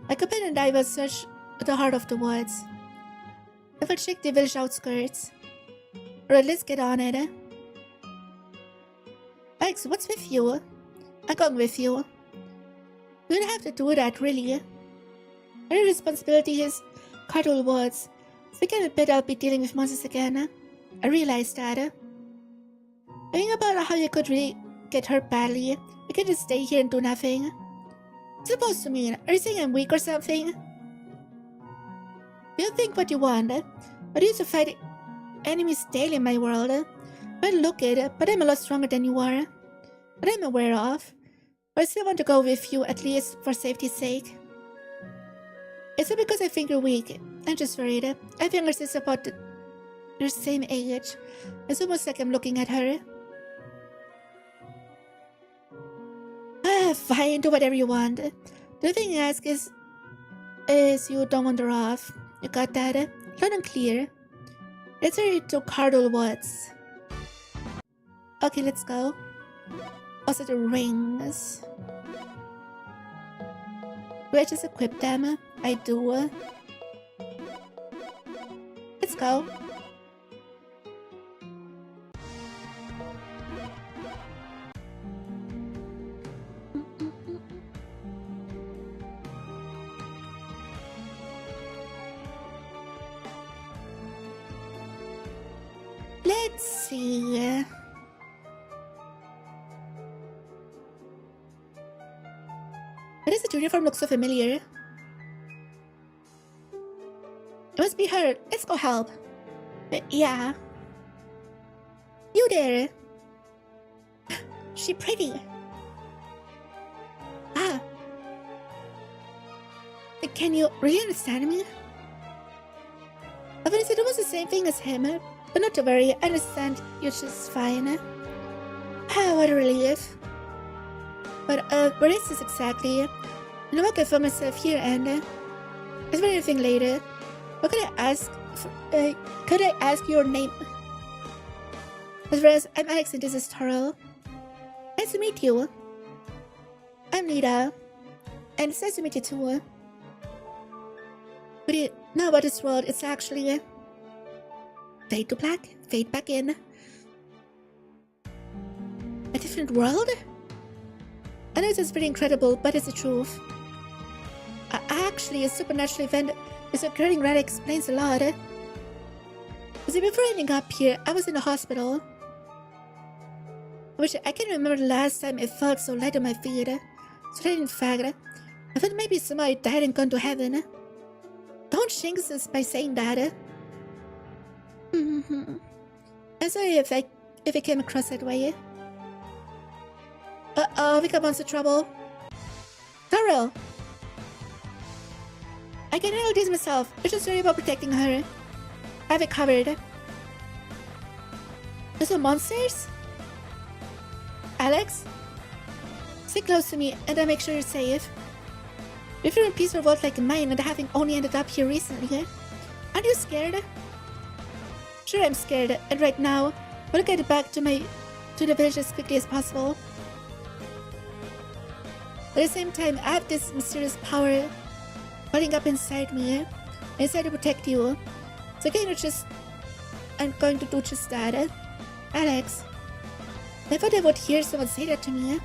My companion and I will search the heart of the woods. I will check the village outskirts. Alright, let's get on it. Alex, what's with you? I'm going with you. You don't have to do that, really. My responsibility is Cardwell Woods. So I can't bet I'll be dealing with monsters again. I realized that. Thinking about how you could really get hurt badly, you can just stay here and do nothing. What's it supposed to mean? Are you saying I'm weak or something? You think what you want, but I used to fight enemies daily in my world. I look it, but I'm a lot stronger than you are. But I'm aware of. But I still want to go with you, at least for safety's sake. It's not because I think you're weak. I'm just worried. I have younger sister about your same age. It's almost like I'm looking at her. Fine, do whatever you want. The thing I ask is you don't wander off. You got that? Loud and clear. Let's hurry to Cardwell Woods. Okay, let's go. Also the rings. Do I just equip them? I do. Let's go. Let's see. Why does the uniform look so familiar? It must be her. Let's go help. Yeah. You there? She pretty. Ah. Can you really understand me? I mean, it's almost the same thing as him. But not to worry, I understand you're just fine. Ah, what a relief. But, where is this exactly? You know what, I found myself here and, is there anything later? What could I ask your name? As far as I'm Alex and this is Taro. Nice to meet you. I'm Nita. And it's nice to meet you too. What do you know about this world? It's actually, fade to black, fade back in. A different world? I know this is pretty incredible, but it's the truth. Actually, a supernatural event is occurring that explains a lot. See, before ending up here, I was in the hospital. Which I can't remember the last time it felt so light on my feet. So that in fact, I thought maybe somehow I died and gone to heaven. Don't jinx us by saying that. I'm sorry if I came across that way. Uh-oh, we got monster trouble. Taro! I can handle this myself. I'm just worried about protecting her. I have it covered. There's some monsters? Alex? Stay close to me and I'll make sure you're safe. If you're in a peaceful world like mine and having only ended up here recently, aren't you scared? Sure, I'm scared, and right now, I want to get back to the village as quickly as possible. But at the same time, I have this mysterious power welling up inside me. I decided to protect you. So I'm going to do just that. Alex, I thought I would hear someone say that to me.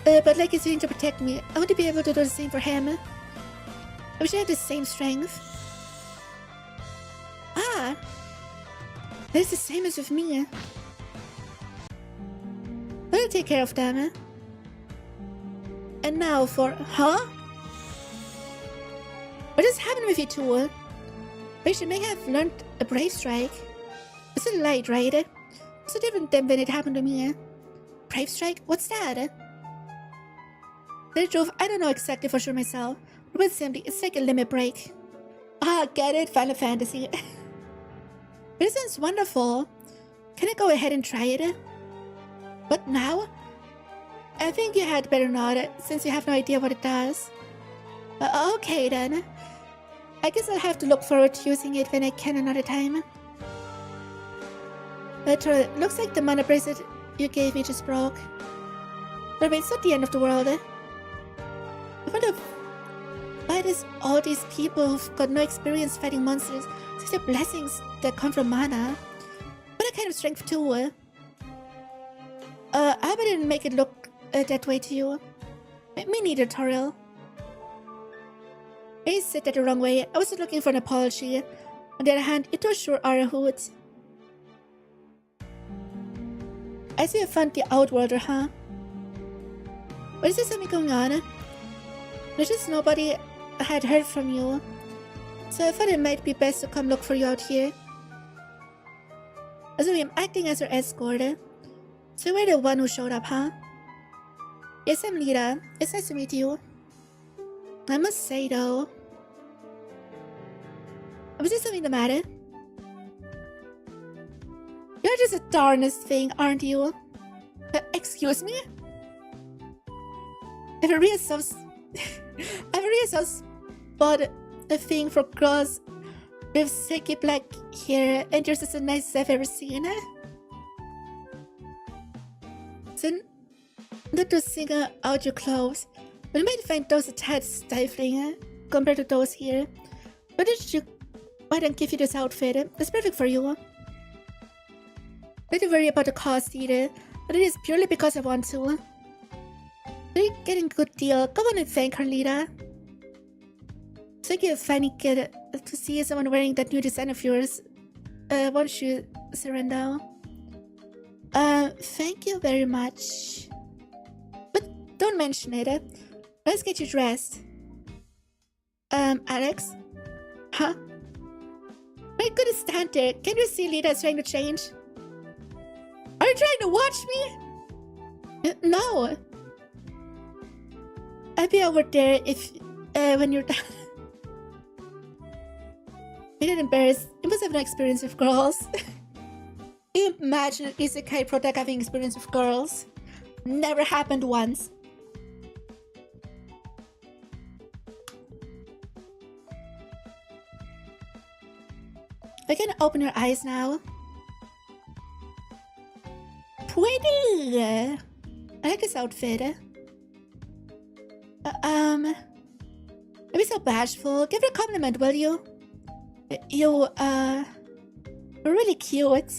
But like he's willing to protect me, I want to be able to do the same for him. I wish I had the same strength. Ah! That's the same as with me. I'll take care of them. And now for... Huh? What has happened with you two? Wait, you may have learned a brave strike. It's a light, right? It's so different than when it happened to me. Brave strike? What's that? The truth, I don't know exactly for sure myself. But simply, it's like a limit break. Ah, get it? Final Fantasy. But it sounds wonderful. Can I go ahead and try it? What now? I think you had better not, since you have no idea what it does. Okay then. I guess I'll have to look forward to using it when I can another time. But looks like the mana bracelet you gave me just broke. But it's not the end of the world. I wonder why does all these people who've got no experience fighting monsters such the blessings that come from mana? What a kind of strength too. I hope I didn't make it look that way to you. Me neither, Toriel. I said that the wrong way. I wasn't looking for an apology. On the other hand, it was sure are a hoot. I see you found the Outworlder, huh? What is there something going on? There's just nobody had heard from you. So I thought it might be best to come look for you out here. So I'm acting as your escort. So you're the one who showed up, huh? Yes, I'm Lita. It's nice to meet you. I must say though... Was there something the matter? You're just the darnest thing, aren't you? Excuse me? I've a real soft spot a thing for girls with silky black hair, and yours is the nicest I've ever seen. So, not to single out your clothes, but you might find those a tad stifling compared to those here. Why don't give you this outfit? It's perfect for you. Don't worry about the cost either, but it is purely because I want to. You're getting a good deal. Go on and thank her, Lita. So you finally get to see someone wearing that new design of yours. Won't you, Serendo? Thank you very much. But don't mention it. Let's get you dressed. Alex? Huh? I couldn't stand there. Can you see Lita's trying to change? Are you trying to watch me? No. I'll be over there if, when you're done. I didn't embarrass. You must have no experience with girls. Imagine an isekai product having experience with girls. Never happened once. I can open your eyes now. Pretty. I like this outfit. Don't be so bashful. Give her a compliment, will you? You're really cute.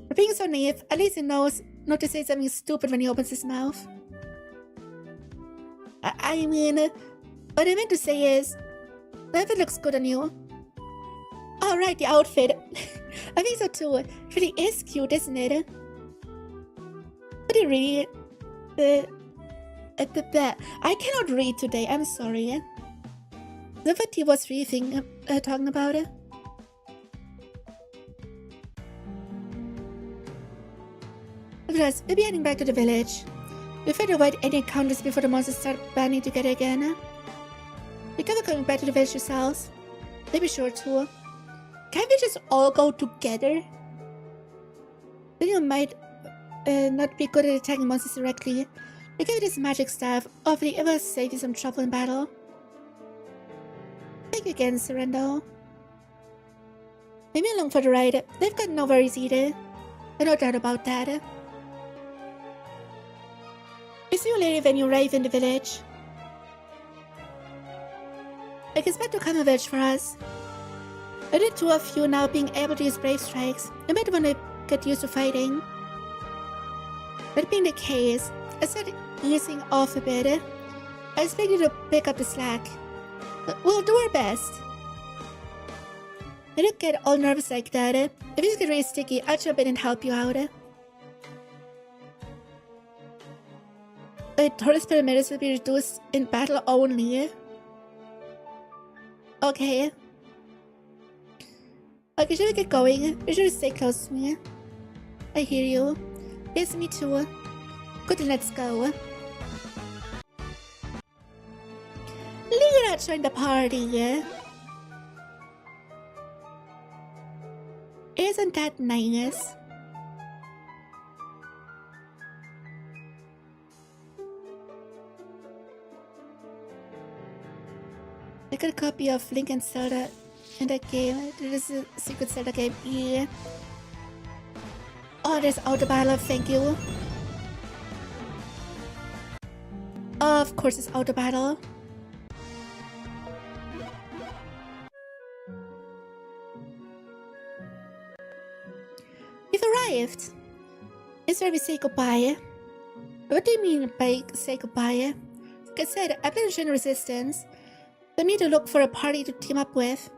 For being so naive, at least he knows not to say something stupid when he opens his mouth. I mean, what I meant to say is, the outfit looks good on you. Alright, the outfit. I think so too. It really is cute, isn't it? But it really... I cannot read today, I'm sorry. The what he was really talking about it. Nevertheless, we'll be heading back to the village. We'll try to avoid any encounters before the monsters start banding together again. You cover coming back to the village yourselves. Maybe sure too. Can't we just all go together? Then you might not be good at attacking monsters directly. You give you this magic staff. Hopefully it will save you some trouble in battle. Thank you again, Serendo. Maybe along for the ride. They've got no worries either. No doubt about that. We'll see you later when you arrive in the village. I expect to come a village for us. With the two of you now being able to use brave strikes, you might want to get used to fighting. That being the case, I started easing off a bit. I expect you to pick up the slack. We'll do our best. I don't get all nervous like that. If you get really sticky, I'll jump in and help you out. Tourist pyramids will be reduced in battle only. Okay. Okay, should we get going? Be sure to stay close to me. I hear you. Yes, me too. Good, let's go. Lita joined the party. Isn't that nice? I got a copy of Link and Zelda in that game. There is a secret Zelda game. Yeah. Oh, there's Auto Battle. Thank you. Of course, it's Auto Battle. We've arrived. It's where we say goodbye. What do you mean by say goodbye? Like I said, I've been joining Resistance. We need to look for a party to team up with.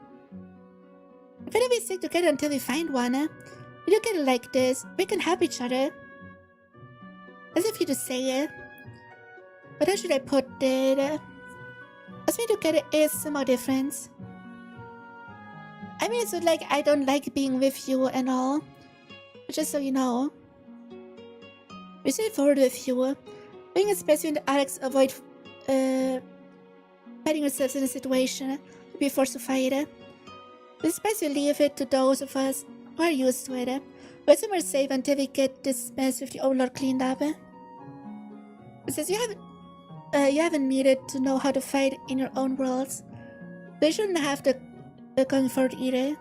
Why don't we stick together until we find one? We don't get it like this. We can help each other. As if you to say it. But how should I put it? Us being together is somehow different. I mean, it's not like I don't like being with you and all. But just so you know. We're straightforward with you. Being especially when Alex avoid finding ourselves in a situation to be forced to fight. We especially leave it to those of us who are used to it. We're somewhere safe until we get this mess with the Overlord cleaned up. Since you haven't needed to know how to fight in your own worlds, they shouldn't have to going forward either.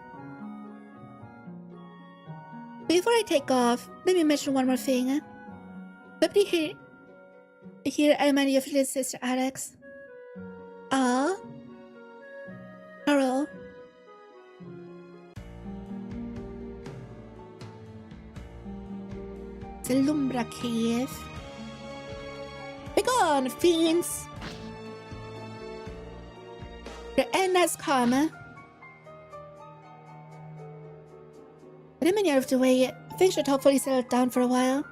Before I take off, let me mention one more thing. Nobody here I met your little sister Alex. Ah, Carol. The Lumbra Cave. Begone, fiends! The end has come. With him out of the way, things should hopefully settle down for a while.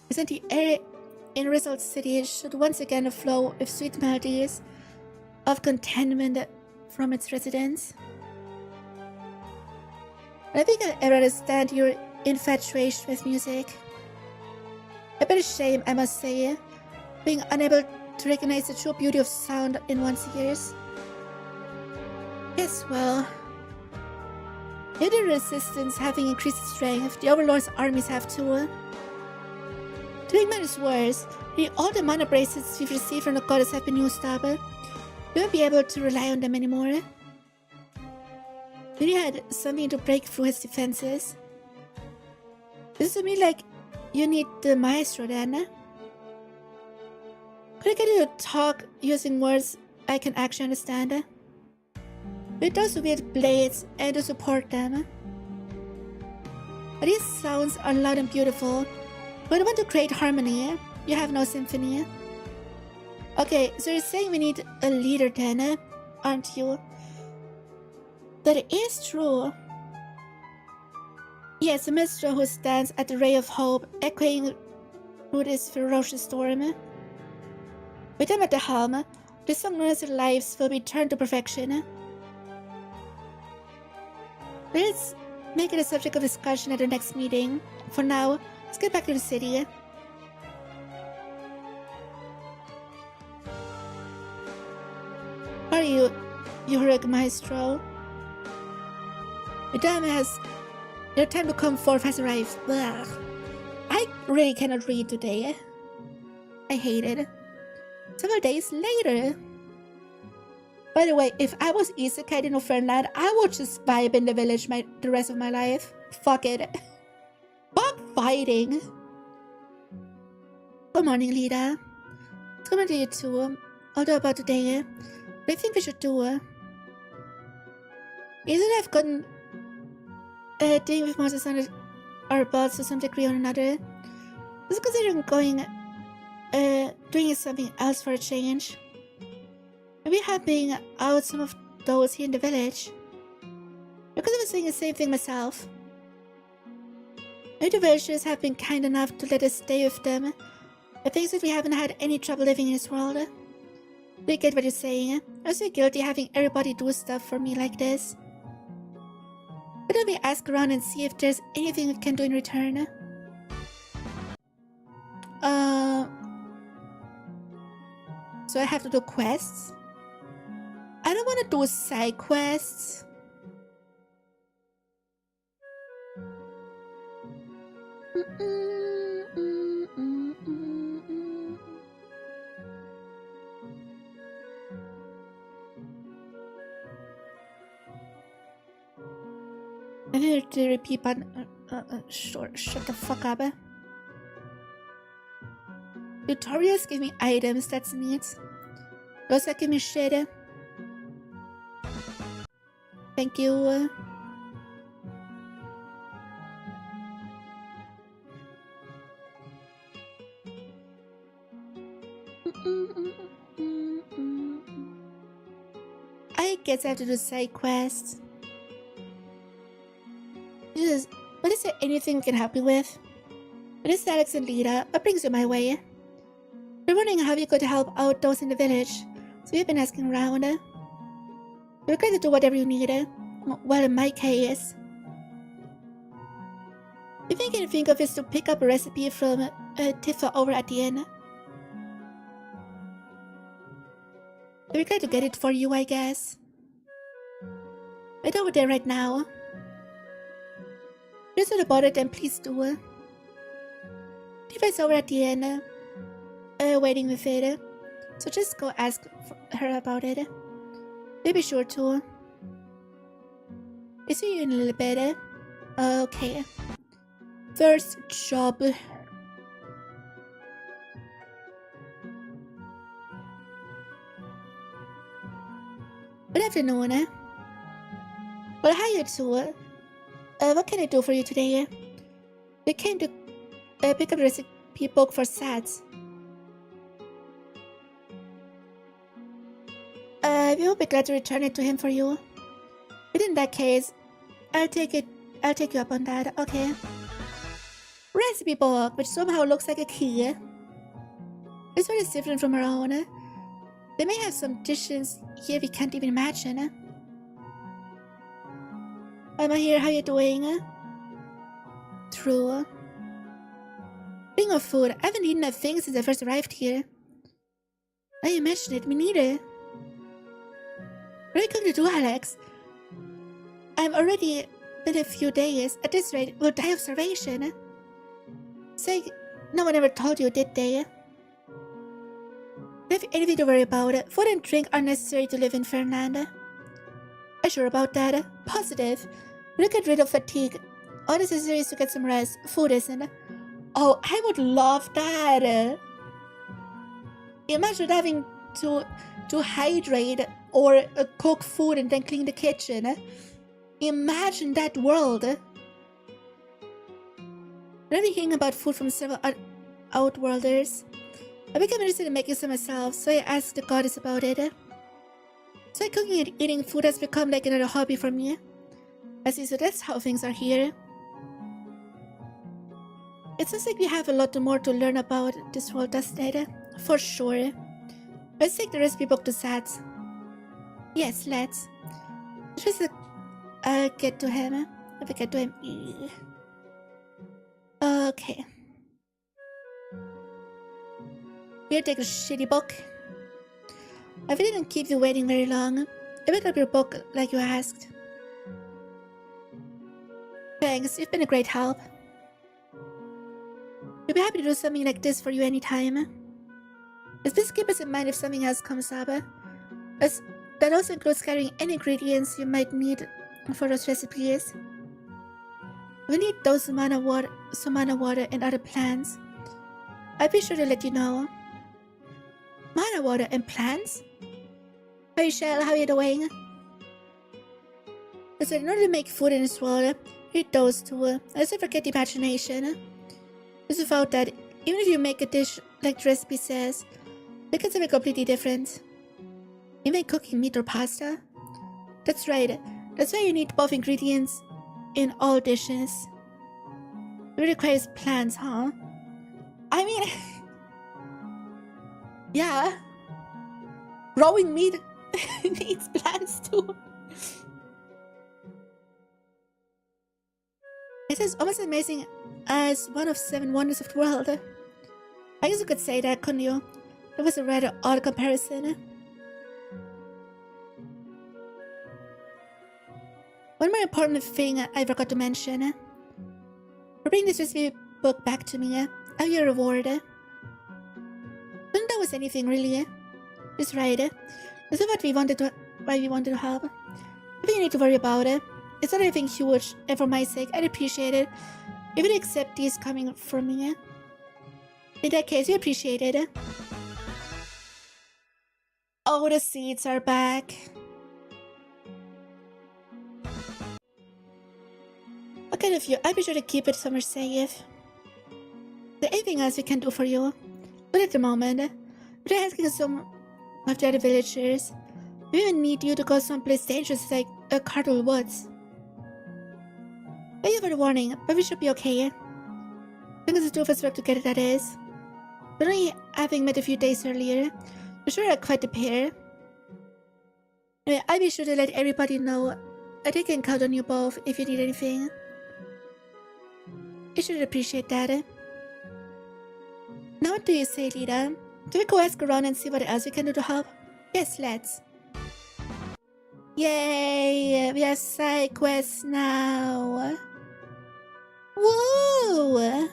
Isn't the air in Result City should once again flow with sweet melodies of contentment from its residents. I think I understand your infatuation with music. A bit of shame, I must say, being unable to recognize the true beauty of sound in one's ears. Yes, well, with the resistance having increased strength, the Overlord's armies have too. To make matters worse, all the mana bracelets we've received from the goddess have been used up. We won't be able to rely on them anymore. We had something to break through his defenses. This would mean like you need the maestro then. Could I get you to talk using words I can actually understand? With those weird blades and to support them. But these sounds are loud and beautiful. But I want to create harmony. You have no symphony. Okay, so you're saying we need a leader then, aren't you? That is true. Yes, a minstrel who stands at the ray of hope, echoing through this ferocious storm. With him at the helm, the songwriters' lives will be turned to perfection. Let's make it a subject of discussion at the next meeting. For now, let's get back to the city. How are you, heroic maestro? Your time to come forth has arrived. Ugh. I really cannot read today. I hate it. Several days later. By the way, if I was Isekai in Fernland, I would just vibe in the village the rest of my life. Fuck it. Fuck fighting. Good morning, Lita. It's coming to you too. Although about today, what do you think we should do? Isn't I've gotten dealing with monsters under our belts to some degree or another? Just considering doing something else for a change. Maybe helping out some of those here in the village. Because I was saying the same thing myself. Maybe the villagers have been kind enough to let us stay with them. I think that we haven't had any trouble living in this world. Do you get what you're saying? I feel guilty having everybody do stuff for me like this. But let me ask around and see if there's anything we can do in return. So I have to do quests? I don't want to do side quests. I need to repeat button. Sure, shut the fuck up. Tutorials give me items, that's neat. Those that give me shit. Thank you. I guess I have to do side quests. Jesus, but is there anything we can help you with? This is Alex and Lita. What brings you my way? We're wondering how you could help out those in the village, so we've been asking around. We're going to do whatever you need. Well, in my case, the thing I can think of is to pick up a recipe from Tifa over at the inn. We're going to get it for you, I guess. Right over there right now. If you're about it, then please do. Tifa's over at the inn, waiting with it. So just go ask her about it. They'll be sure to. I see you in a little bit. Okay. First job. Good afternoon. Well, hi you two. What can I do for you today? We came to pick up a recipe book for SATs. We will be glad to return it to him for you. But in that case, I'll take you up on that, okay? Recipe book, which somehow looks like a key. This one is different from our own. They may have some dishes here we can't even imagine. I'm here, how you doing? True. Being of food, I haven't eaten a thing since I first arrived here. Now you mention it, me neither. What are you going to do, Alex? I'm already been a few days. At this rate, we'll die of starvation. Say, no one ever told you, did they? Don't have anything to worry about. Food and drink are necessary to live in Fernand. Are you sure about that? Positive. We'll get rid of fatigue. All necessary is to get some rest. Food isn't. Oh, I would love that. Imagine having to hydrate or cook food and then clean the kitchen. Imagine that world. I've been hearing about food from several outworlders. I became interested in making some myself, so I asked the goddess about it. So cooking and eating food has become like another hobby for me. I see, so that's how things are here. It seems like we have a lot more to learn about this world, doesn't it? For sure. Let's take the recipe book to SATs. Yes, let's. Just get to him. If we get to him. Okay. Here, take a shitty book. I didn't keep you waiting very long. I picked up your book like you asked. Thanks, you've been a great help. We'll be happy to do something like this for you anytime. Just keep us in mind if something else comes up. As that also includes carrying any ingredients you might need for those recipes. We need those some mana water and other plants. I'll be sure to let you know. Mana water and plants? Hi Shell, how are you doing? So in order to make food in this world, eat those two. Let's not forget the imagination. Because without that, even if you make a dish like the recipe says, it can something completely different. Even cooking meat or pasta? That's right. That's why you need both ingredients in all dishes. It requires plants, huh? I mean... yeah. Growing meat needs plants too. It is almost amazing as one of 7 wonders of the world. I guess you could say that, couldn't you? That was a rather odd comparison. One more important thing I forgot to mention. For bringing this recipe book back to me, I'll your reward. Don't know was anything really. Just right. This is why we wanted to help. Nothing you need to worry about. It's not anything huge, and for my sake, I'd appreciate it if you'd accept these coming from me. In that case, we appreciate it. Oh, the seeds are back. What kind of you? I'd be sure to keep it somewhere safe. Is there anything else we can do for you? But at the moment, we're asking some of the other villagers. We even need you to go someplace dangerous like �𝘃𝘗𝘦 Woods. Thank you for the warning, but we should be okay. Because the two of us work together, that is. But only having met a few days earlier, we're sure are quite a pair. Anyway, I'll be sure to let everybody know that they can count on you both if you need anything. You should appreciate that. Now what do you say, Lita? Do we go ask around and see what else we can do to help? Yes, let's. Yay! We have side quests now. Woo!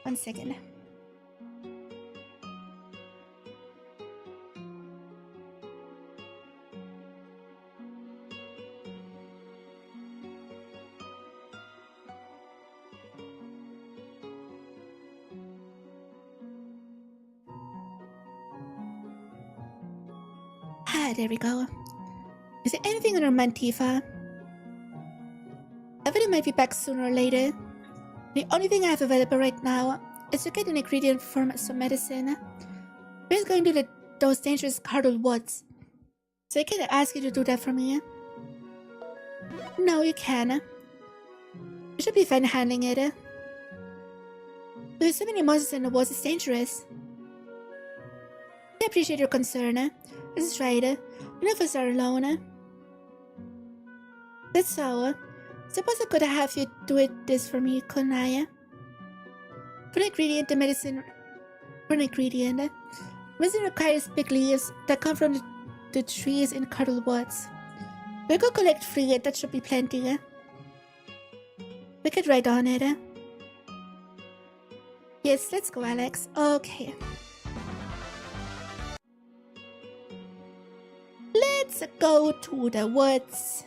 One second. Ah, there we go. Is there anything on our mind, Tifa? I think it might be back sooner or later. The only thing I have available right now is to get an ingredient from some medicine. We're just going to those dangerous �𝘃𝘗𝘦 Woods. So I can ask you to do that for me. No, you can. You should be fine handling it. There's so many monsters in the woods, it's dangerous. I appreciate your concern. This is right. None of us are alone. That's so. Suppose I could have you do this for me, couldn't I? For an ingredient, the medicine... For an ingredient, medicine requires big leaves that come from the trees in �𝘃𝘗𝘦 Woods. We'll go collect 3, that should be plenty. We could write on it. Yes, let's go, Alex. Okay. Let's go to the woods.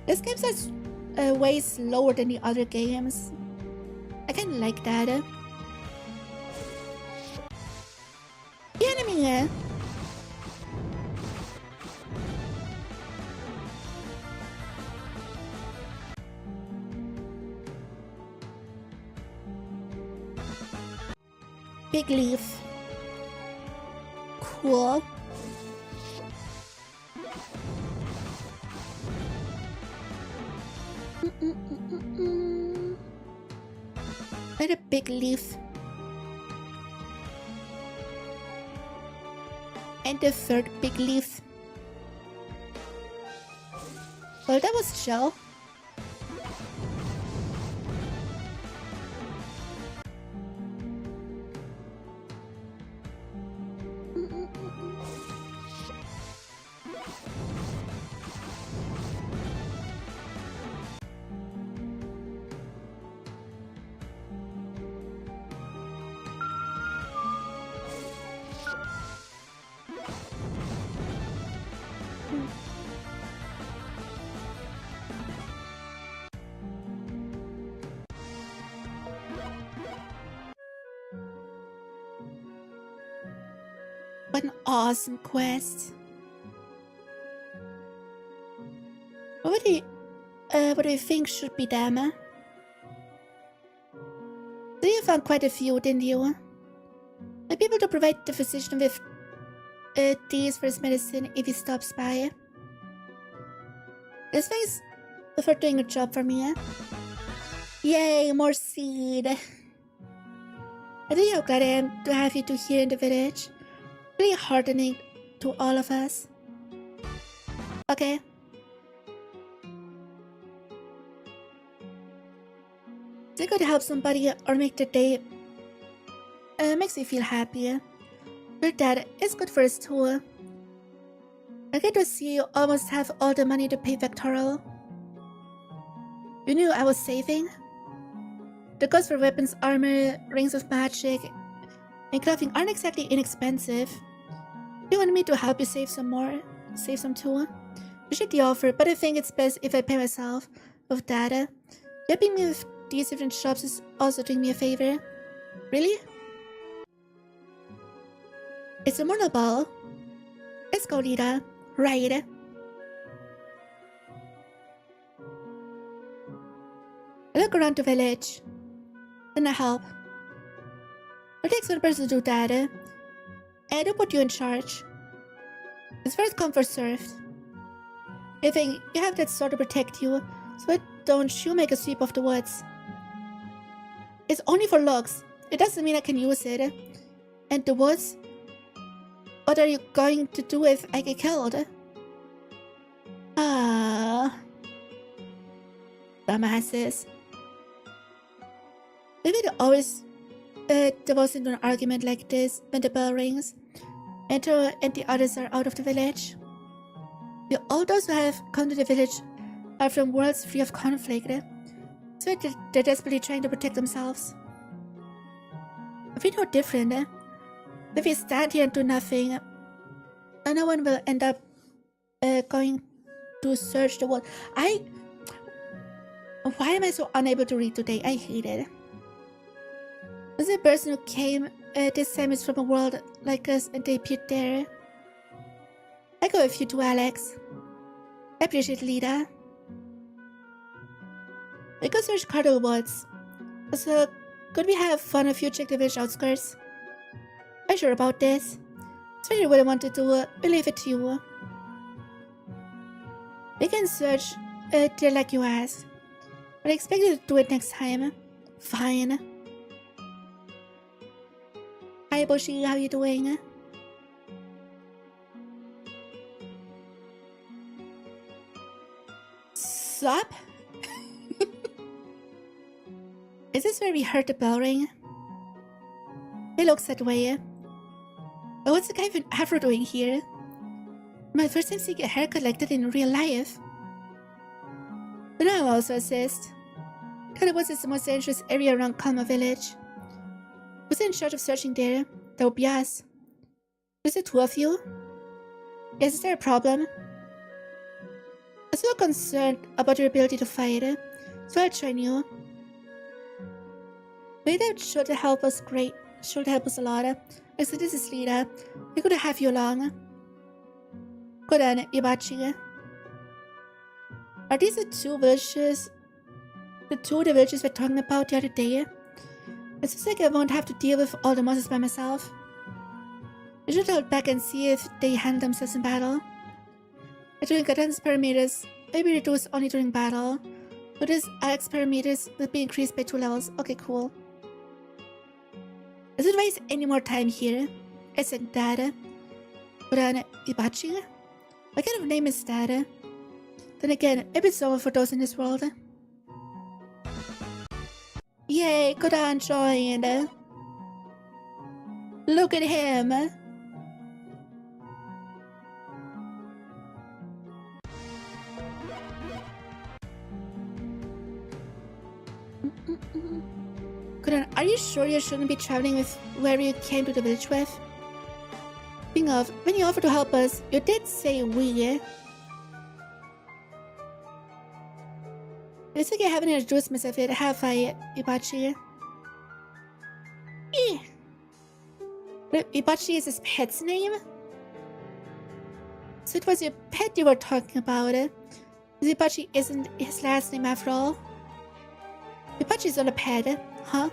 This game's way slower than the other games. I kinda like that. The enemy. Big leaf. Cool. Another big leaf. And the 3rd big leaf. Well, that was chill. What an awesome quest. What do you think should be them? So you found quite a few, didn't you? I'll be able to provide the physician with these for his medicine if he stops by. This thanks for doing a job for me. Yay, more seed. I think how glad I am to have you two here in the village. Really heartening to all of us. Okay. Is it good to help somebody or make their day? Makes me feel happy. But that is good for us too. I get to see you almost have all the money to pay Vectoral. You knew I was saving? The cost for weapons, armor, rings of magic, and clothing aren't exactly inexpensive. You want me to help you save some more? Save some too? Appreciate the offer, but I think it's best if I pay myself with data. Helping me with these different shops is also doing me a favor. Really? It's a mortal ball. Let's go, Lita. Right. I look around the village. Then I help. It takes one person to do that, and I don't put you in charge. It's first come, first served. I think you have that sword to protect you, so why don't you make a sweep of the woods? It's only for looks. It doesn't mean I can use it. And the woods? What are you going to do if I get killed? Ah. Dumbasses. Maybe they always divorce into an argument like this when the bell rings and the others are out of the village. All those who have come to the village are from worlds free of conflict, so they're desperately trying to protect themselves. If we're no different, if we stand here and do nothing, no one will end up going to search the world. Why am I so unable to read today? I hate it. The person who came this time is from a world like us and they appeared there. I go with you too, Alex. I appreciate Lita. We go search Cardo Woods. So, could we have fun if you check the village outskirts? Are you sure about this? Especially what I want to do, we leave it to you. We can search there like you asked, but I expect you to do it next time. Fine. Hi Boshi, how you doing? Sup? Is this where we heard the bell ring? It looks that way. But what's the guy with Afro doing here? My first time seeing a haircut like that in real life. But I'll also assist. Cardo Woods is the most dangerous area around Kalma village. Who's in charge of searching there? That would be us. Is it two of you? Yes, is there a problem? I'm so concerned about your ability to fight, so I'll join you. Maybe that should help us great. Should help us a lot. So this is Lita. We're gonna have you along. Go on, 𝘕𝘏𝘦. Are these the two villages? The villages we're talking about the other day? It seems like I won't have to deal with all the monsters by myself. We should hold back and see if they handle themselves in battle. During guidance parameters may be reduced only during battle. So this Alex parameters will be increased by 2 levels. Okay, cool. Doesn't waste any more time here. I think that. But 𝘕𝘏𝘦? What kind of name is that? Then again, maybe it's over for those in this world. Yay, good on, join. Look at him. Good on, are you sure you shouldn't be traveling with where you came to the village with? Speaking of, when you offered to help us, you did say we. It's like I haven't introduced myself yet, have I, 𝘕𝘏𝘦? 𝘕𝘏𝘦 is his pet's name? So it was your pet you were talking about. 𝘕𝘏𝘦 isn't his last name after all. 𝘕𝘏𝘦 is not a pet, huh?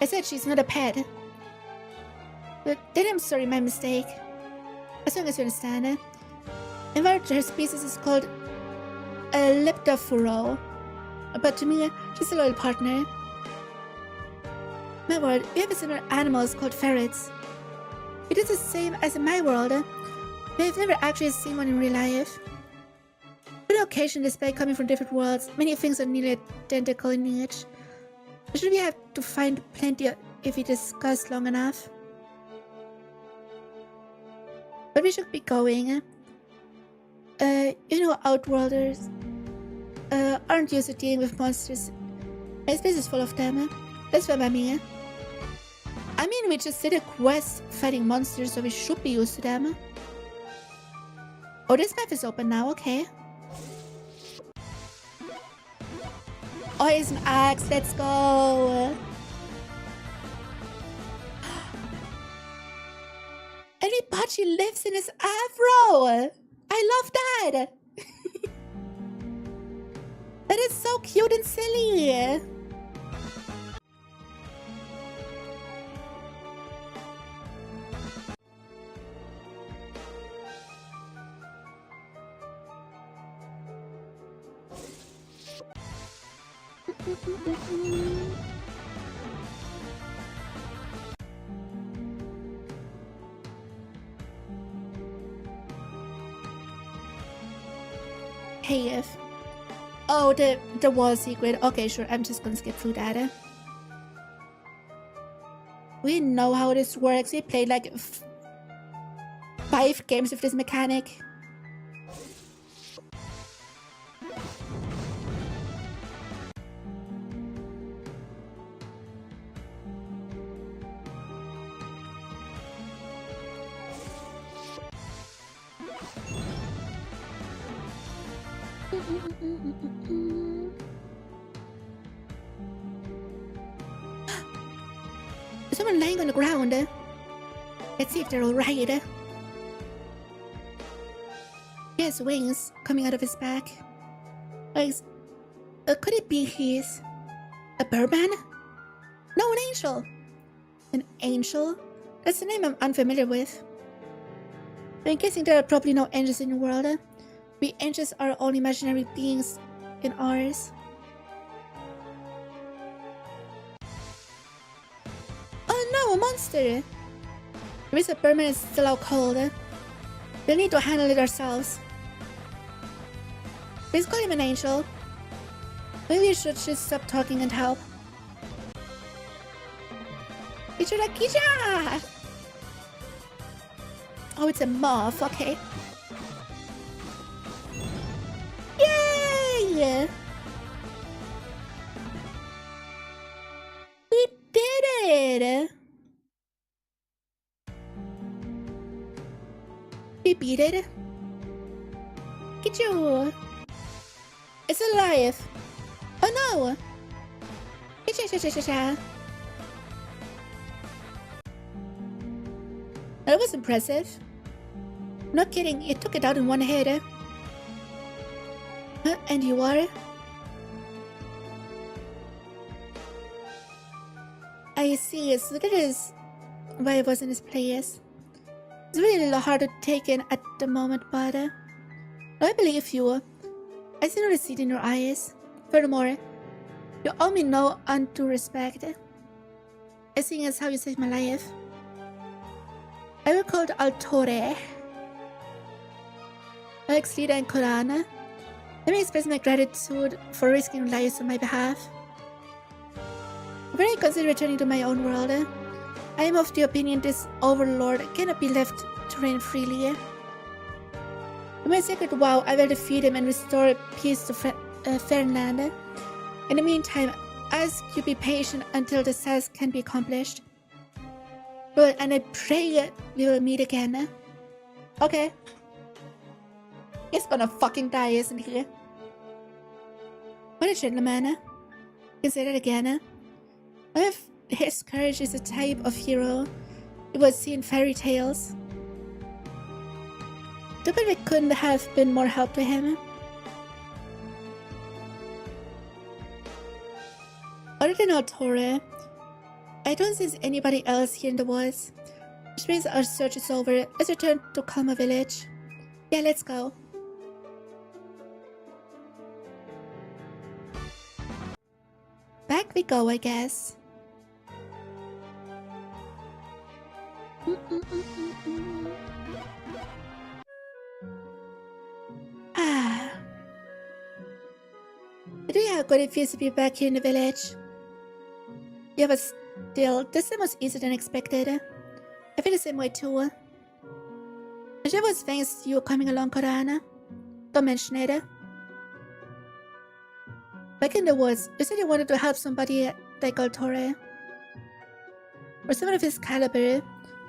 I said she's not a pet. But then I'm sorry, my mistake. As long as you understand. In fact, her species is called 𝘕𝘪𝘯𝘵. But to me, she's a loyal partner. My word, we have a similar animals called ferrets. It is the same as in my world. But I've never actually seen one in real life. On occasion, despite coming from different worlds, many things are nearly identical in lineage. Should we have to find plenty if we discuss long enough? But we should be going. You know, Outworlders. aren't used to dealing with monsters. This place is full of them. That's what I mean. I mean, we just did a quest fighting monsters, so we should be used to them. Oh, this map is open now, okay. Oh, it's an axe, let's go. Everybody lives in his afro. I love that. That is so cute and silly. Hey, if... Oh, the wall secret. Okay, sure. I'm just gonna skip through that. We know how this works. We played like 5 games with this mechanic. There's someone laying on the ground. Let's see if they're alright. He has wings coming out of his back. Like, could it be he's a birdman? No, an angel. An angel? That's the name I'm unfamiliar with. I'm guessing there are probably no angels in the world. We angels are all imaginary beings in ours. Oh no, a monster! The Mr. Birdman is still out cold. We'll need to handle it ourselves. Please call him an angel. Maybe you should just stop talking and help. Ichura-kisha! Oh, it's a moth, okay. Yay! We did it! We beat it. Get you! It's alive! Oh no! That was impressive. Not kidding, it took it out in one hit. And you are? I see, so that is why it was in this place. It's really a little hard to take in at the moment, but I believe you. I see no deceit in your eyes. Furthermore, you owe me no undue respect. I think it's how you saved my life. I were called 𝘓𝘃𝘓. Like 𝘕𝘪𝘯𝘵 and 𝘔𝘰𝘯𝘵. Let me express my gratitude for risking lives on my behalf. When I consider returning to my own world, I am of the opinion this overlord cannot be left to reign freely. In my sacred vow, I will defeat him and restore peace to Fernland. In the meantime, ask you be patient until the task can be accomplished. Good, and I pray we will meet again. Okay. He's gonna fucking die, isn't he? What a gentleman. Can say that again. If his courage is a type of hero you would see in fairy tales. Too bad we couldn't have been more help to him. Other than 𝘓𝘃𝘓, I don't see anybody else here in the woods. Which means our search is over. Let's return to 𝘔𝘰𝘯𝘵 village. Yeah, let's go. Back we go, I guess. Ah. I do how good it feels to be back here in the village. Yeah, but still, this was easier than expected. I feel the same way too. I'm sure it was thanks to you coming along, 𝘔𝘰𝘯𝘵. Don't mention it. Back in the woods, you said you wanted to help somebody like 𝘔𝘃𝗏. For someone of his caliber,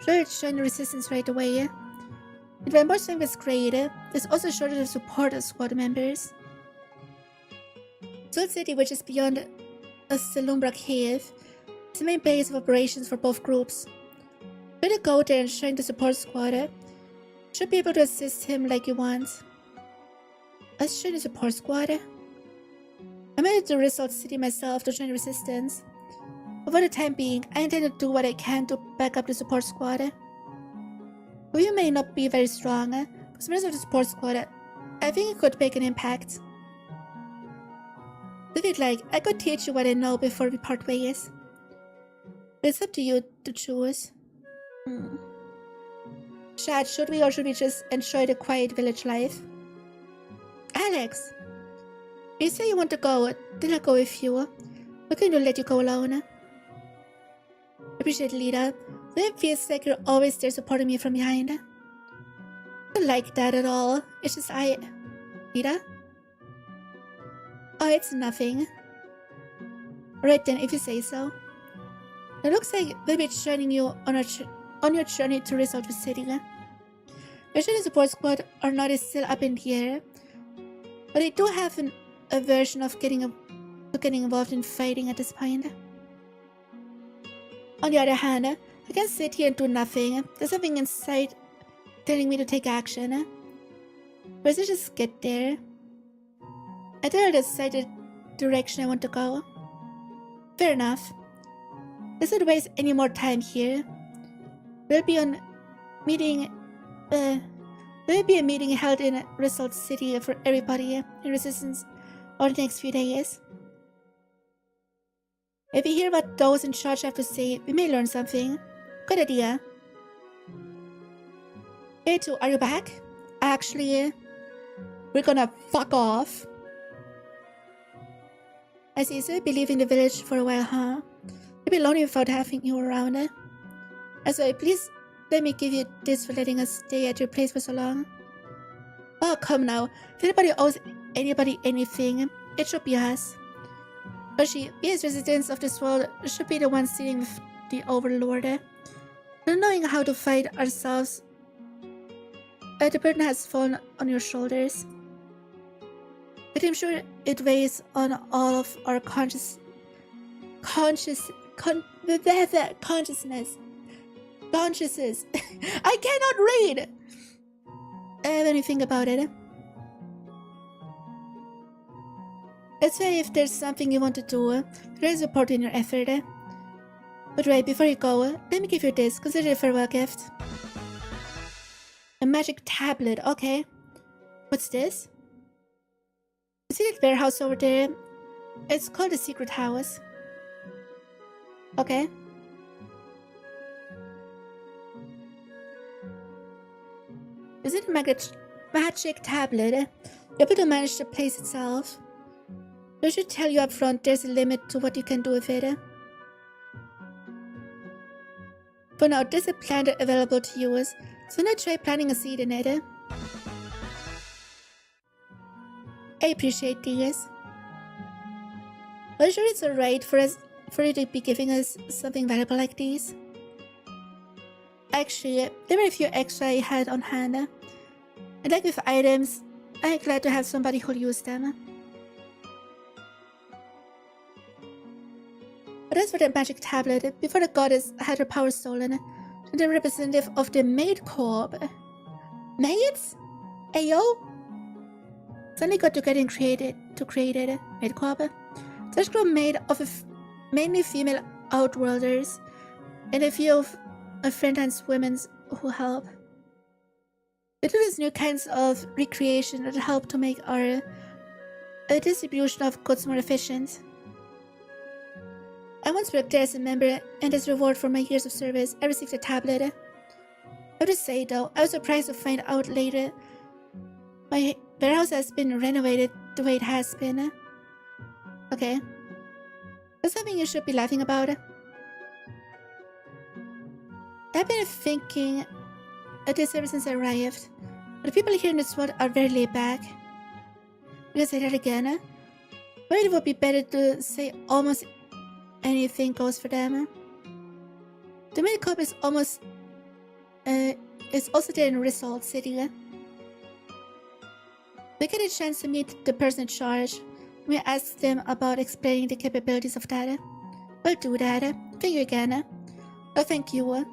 sure it's showing resistance right away. And when more strength is great, there's also a shortage of support of squad members. Soul City, which is beyond a 𝘕𝘠𝘴𝘦 cave, is the main base of operations for both groups. Try to go there and join the support squad. Should be able to assist him like you want. Let's join the support squad. I'm headed to Result City myself to join the resistance. But for the time being, I intend to do what I can to back up the support squad. Though you may not be very strong, but some of the support squad, I think it could make an impact. If you'd like, I could teach you what I know before we part ways. But it's up to you to choose. Chad, should we or should we just enjoy the quiet village life? Alex! You say you want to go, then I'll go with you. We're going to let you go alone. Appreciate it, Lita. Then it feels like you're always there supporting me from behind. I don't like that at all. It's just Lita? Oh, it's nothing. Alright then, if you say so. It looks like we'll be joining you on your journey to Result City. Usually the support squad or not is still up in the air, but I do have a version of getting involved in fighting at this point. On the other hand, I can't sit here and do nothing. There's something inside telling me to take action. First, I just get there. I then I'll decide the direction I want to go. Fair enough. Let's not waste any more time here. There'll be a meeting held in Result City for everybody in Resistance over the next few days. If we hear what those in charge have to say, we may learn something. Good idea. Hey two, are you back? Actually, we're gonna fuck off. I see, so you'll be leaving the village for a while, huh? You'll be lonely without having you around. As well, please let me give you this for letting us stay at your place for so long. Oh, come now. If anybody owes anybody anything, it should be us. 𝘔𝘰𝘯𝘵, we as residents of this world should be the ones dealing with the Overlord. Not knowing how to fight ourselves, the burden has fallen on your shoulders. But I'm sure it weighs on all of our consciousness. I cannot read! When you think about it. That's why if there's something you want to do, there is support in your effort. But right, before you go, let me give you this. Consider it a farewell gift. A magic tablet, okay. What's this? You see that warehouse over there? It's called the secret house. Okay. Is it a magic tablet? You're able to manage the place itself. I should tell you up front, there's a limit to what you can do with it. For now, there's a plan available to use, so why not try planting a seed in it? I appreciate these. Are you sure it's alright for you to be giving us something valuable like these? Actually, there were a few extra I had on hand. And like with items, I'm glad to have somebody who'll use them. But as for the magic tablet, before the goddess had her power stolen, the representative of the Maid Corp. Maids? Ayo? Suddenly got together and created Maid Corp. Such group made of mainly female outworlders and a few of Fernz women who help. They do these new kinds of recreation that help to make our distribution of goods more efficient. I once worked there as a member, and as reward for my years of service, I received a tablet. I have to say though, I was surprised to find out later my warehouse has been renovated the way it has been. Okay. That's something you should be laughing about. I've been thinking this ever since I arrived. But the people here in this world are very laid back. I'm gonna say that again. Maybe it would be better to say almost anything goes for them. The main cup is almost is also there in Result City. We get a chance to meet the person in charge. We ask them about explaining the capabilities of that. We'll do that. Thank you again. Oh, thank you.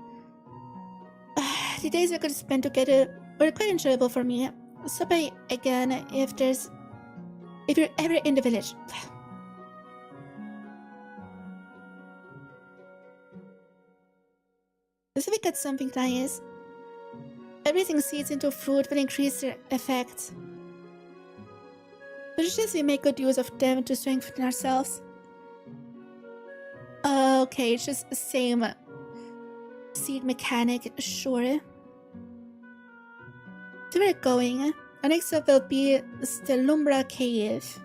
The days we're going to spend together were quite enjoyable for me. So by again if you're ever in the village. So we got something nice. Everything seeds into food will increase their effect. But it's just we make good use of them to strengthen ourselves. Okay, it's just the same seed mechanic, sure. So we're going. Our next stop will be 𝘕𝘕𝘸 Cave.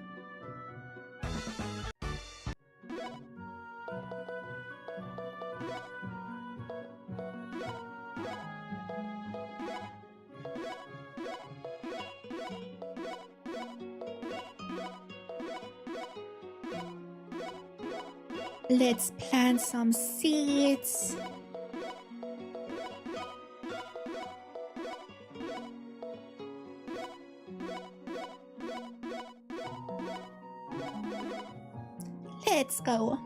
Let's plant some seeds. Let's go.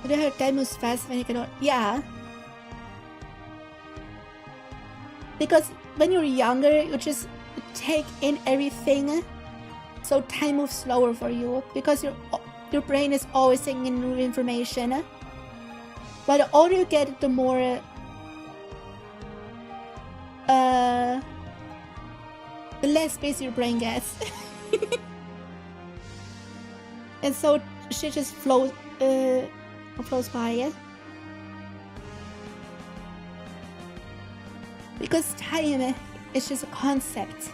Did I heard time moves fast when you can? Yeah. Because when you're younger, you just take in everything, so time moves slower for you because your brain is always taking in new information. But the older you get, the more the less space your brain gets, and so shit just flows by. Because time is just a concept.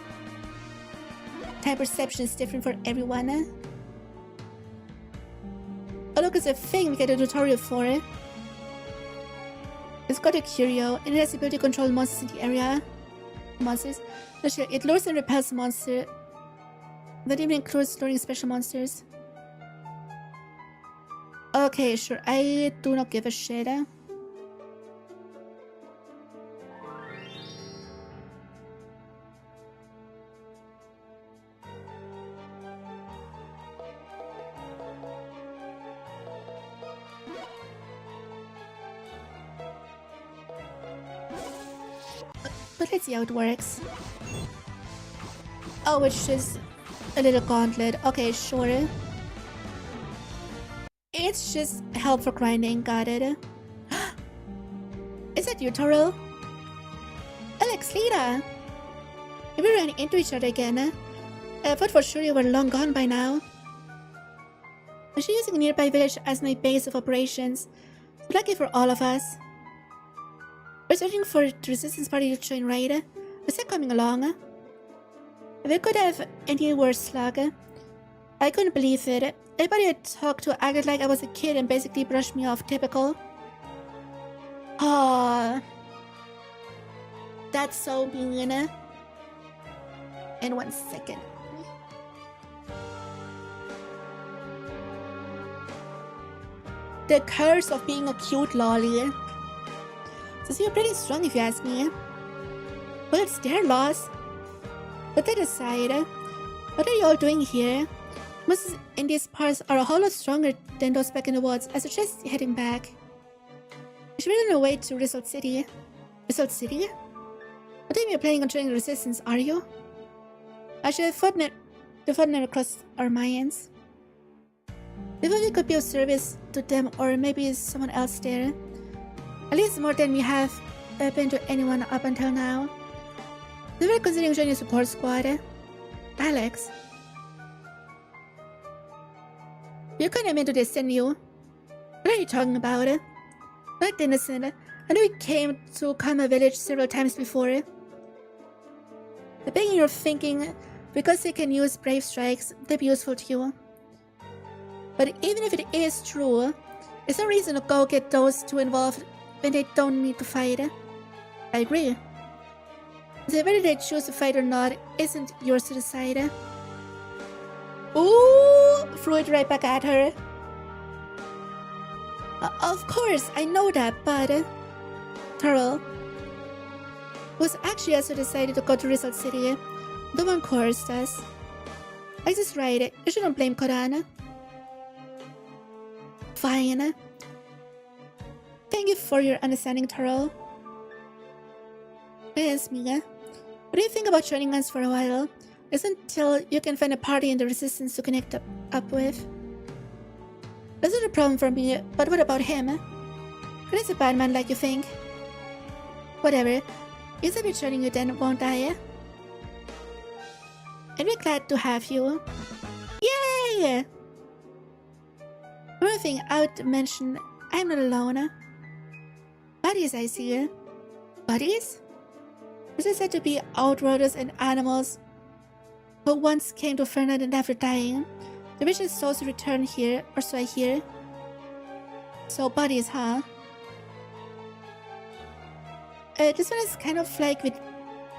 Time perception is different for everyone. Oh look, it's a thing we get a tutorial for it. It's got a curio and it has the ability to control monsters in the area. Monsters. No, sure, it lures and repels monsters. That even includes luring special monsters. Okay, sure, I do not give a shit. But let's see how it works. Oh, it's just a little gauntlet. Okay, sure. It's just help for grinding. Got it. Is that you, Toro? Alex, Lita! We ran into each other again. I thought for sure you were long gone by now. I'm using a nearby village as my base of operations. Lucky for all of us. We're searching for the resistance party to join raid. Is that coming along? We could have any worse slug. I couldn't believe it. Everybody I talked to acted like I was a kid and basically brushed me off. Typical. Ah, that's so mean. In 1 second. The curse of being a cute lolly. So you're pretty strong if you ask me. Well, it's their loss. But that aside, what are you all doing here? Monsters in these parts are a whole lot stronger than those back in the woods. I suggest heading back. You should be on your way to Result City. Result City? I think you're planning on joining the resistance, are you? Actually, the thought never crossed our minds. We thought we could be of service to them or maybe someone else there. At least more than we have been to anyone up until now. We were considering joining a support squad. Alex? You kinda meant to descend you. What are you talking about? Not innocent. I know we came to Kama village several times before. I bet you're thinking because they can use brave strikes, they'd be useful to you. But even if it is true, there's no reason to go get those two involved when they don't need to fight. I agree. So whether they choose to fight or not isn't yours to decide. Ooh! Threw it right back at her. Of course, I know that, but... Turl was actually also decided to go to Result City. The one course does. I just right. You shouldn't blame Koran. Fine. Thank you for your understanding, Turl. Yes, Mia. What do you think about joining us for a while? It's until you can find a party in the Resistance to connect up with. That's not a problem for me, but what about him? He's a bad man like you think. Whatever. I'll be joining you then, won't I? I'd be glad to have you. Yay! One thing I would mention, I'm not alone. Buddies, I see. Buddies? This is said to be outriders and animals who once came to Fernz and after dying. The wish is souls to return here, or so I hear. So buddies, huh? This one is kind of like with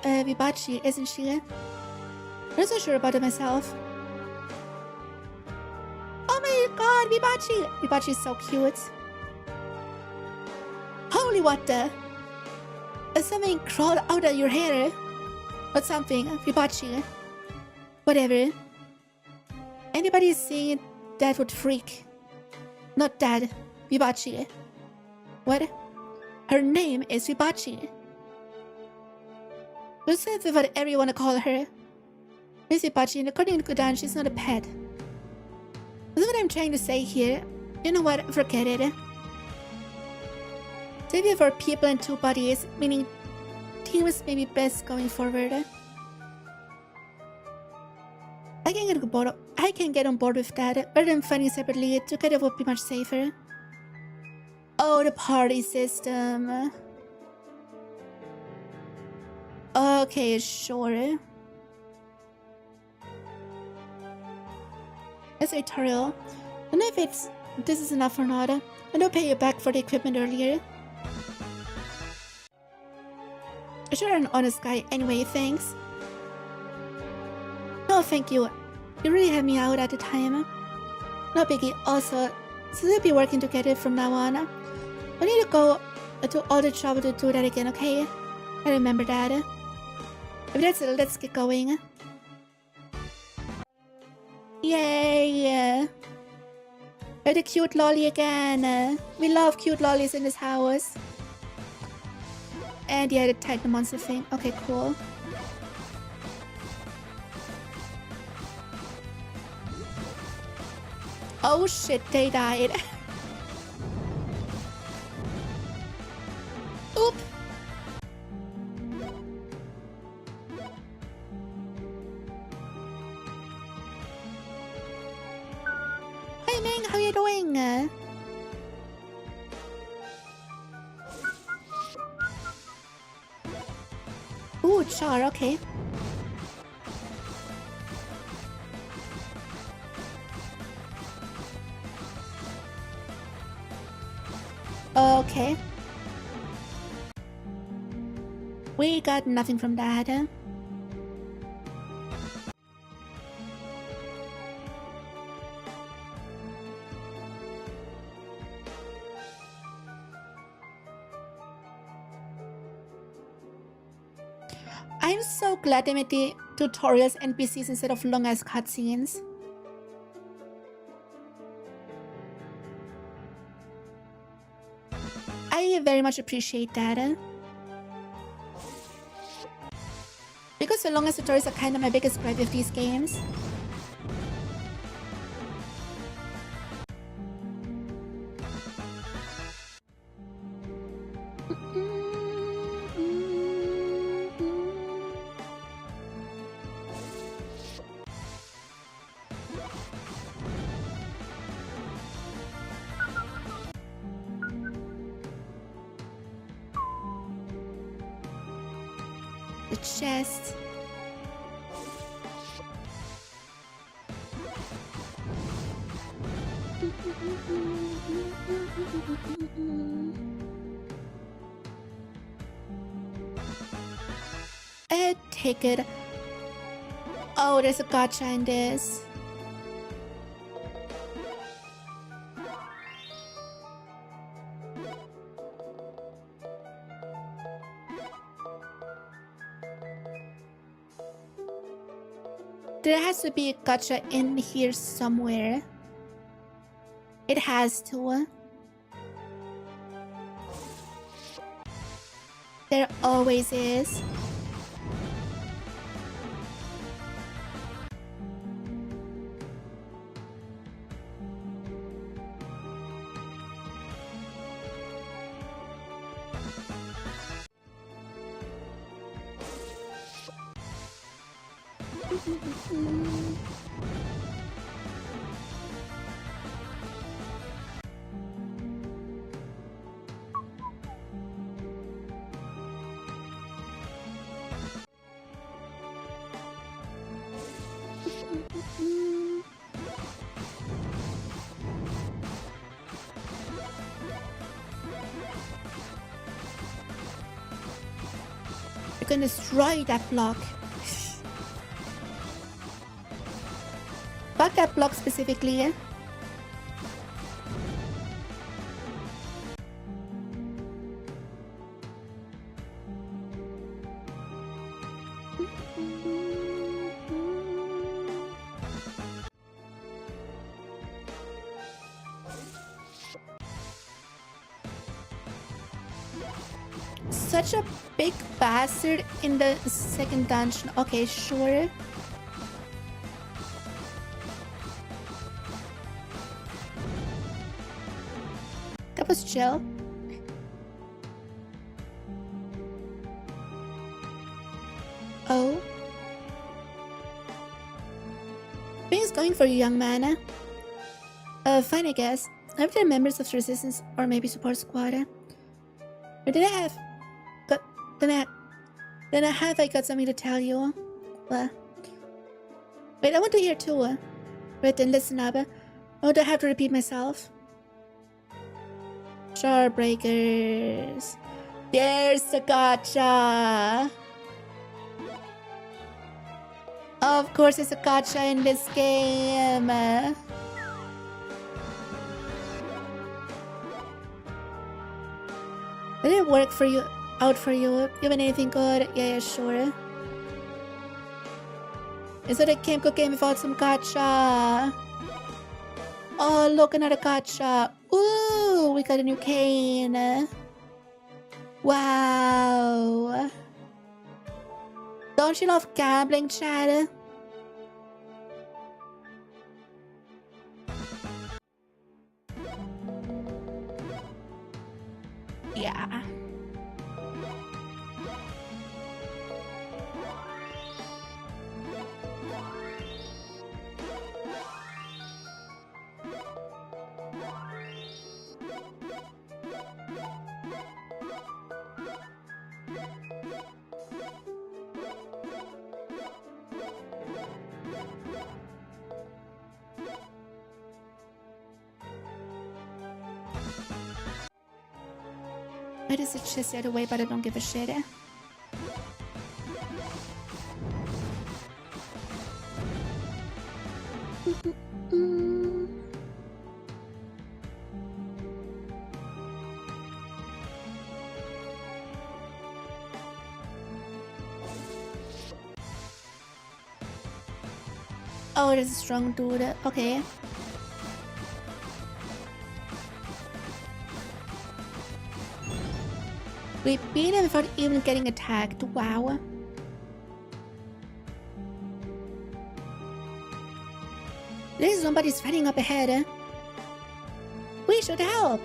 𝘕𝘴𝘦, isn't she? I'm not so sure about it myself. Oh my god, 𝘕𝘴𝘦! 𝘕𝘴𝘦 is so cute. Holy what the? Something crawled out of your hair. Or something, 𝘕𝘴𝘦. Whatever. Anybody seeing that would freak. Not that, 𝘕𝘴𝘦. What? Her name is 𝘕𝘴𝘦. That's what everyone call her. Miss 𝘕𝘴𝘦, and according to Kodan, she's not a pet. That's what I'm trying to say here. You know what? Forget it. Save it for people and two bodies, meaning teams may be best going forward. I can get on board with that. Rather than fighting separately, together would be much safer. Oh, the party system. Okay, sure. As a tutorial, I don't know if this is enough or not. I don't pay you back for the equipment earlier. You're an honest guy anyway, thanks. No, thank you. You really had me out at the time. No biggie. Also, since we'll be working together from now on, I need to go to all the trouble to do that again, okay? I remember that. If that's it, let's get going. Yay! We're the cute lolly again. We love cute lollies in this house. And yeah, the tag the monster thing. Okay, cool. Oh shit, they died. Oop. Hi Ming, how you doing? Ooh, char, okay. Okay. We got nothing from that. I'm so glad they made the tutorials NPCs instead of long-ass cutscenes. I very much appreciate that. Because the longest tutorials are kind of my biggest gripe with these games. The chest. take it. Oh, there's a gacha in this. There has to be a gacha in here somewhere. It has to. There always is. You're gonna destroy that block. Fuck that block specifically, eh? Such a big bastard in the second dungeon. Okay, sure. That was chill. Oh. Things going for you, young man. Fine, I guess. Are there members of the resistance or maybe support squad? Or did I have... Then I got something to tell you. Wait, I want to hear too. Wait, then listen up. Oh, do I have to repeat myself? Shardbreakers. There's the gacha. Of course, there's a gacha in this game. Did it work for you? Out for you? You want anything good? Yeah, sure. Is it a 𝘠𝘴𝘦 game without some gacha? Oh, look, another gacha. Ooh, we got a new cane. Wow. Don't you love gambling, Chad? Yeah. I just suggest the other way, but I don't give a shit. Oh, there's a strong dude. Okay. We beat him without even getting attacked. Wow. There's somebody fighting up ahead. We should help.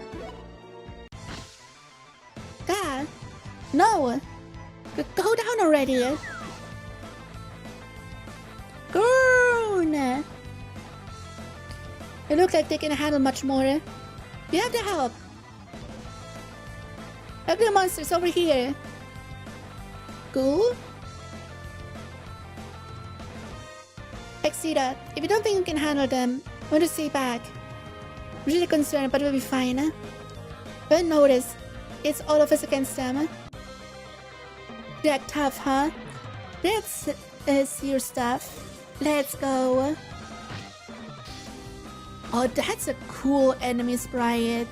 God. No. Go down already. Goon. They look like they can handle much more. We have to help. Ugly monsters over here. Cool. Exita, if you don't think you can handle them, I want to stay back. I'm really concerned, but we'll be fine. But notice, it's all of us against them. They're tough, huh? Let's see your stuff. Let's go. Oh, that's a cool enemy sprite.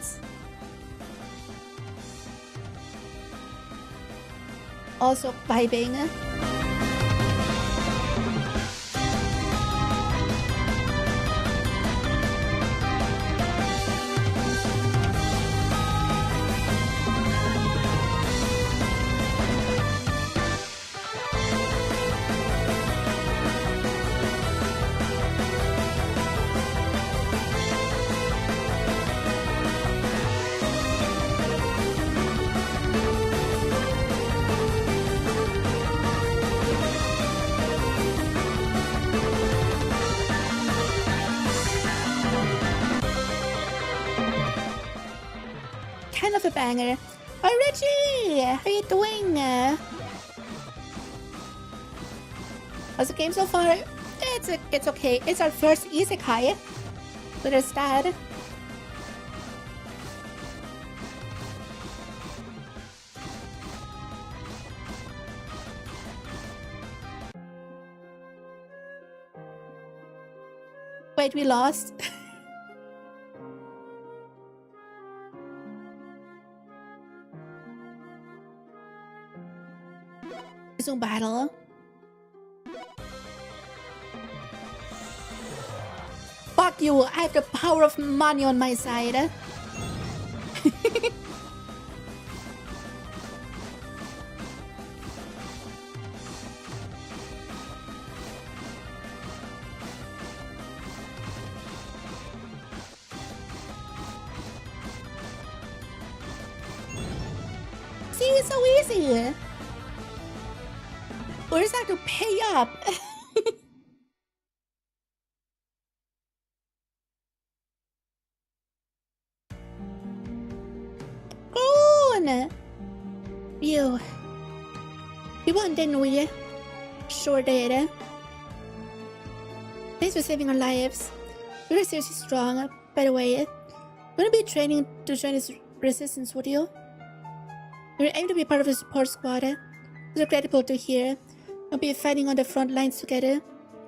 Also vibing. Kind of a banger. Oh, Reggie! How you doing? How's the game so far? It's okay. It's our first isekai. So there's that. Wait, we lost? Zoom battle. Fuck you, I have the power of money on my side. See, it's so easy. We just have to pay up. Cool. We won, didn't we? Sure did. Thanks for saving our lives. We're seriously strong. By the way, you wanna be training to join this resistance, would you? We're aiming to be part of the support squad. It's incredible to hear. We'll be fighting on the front lines together.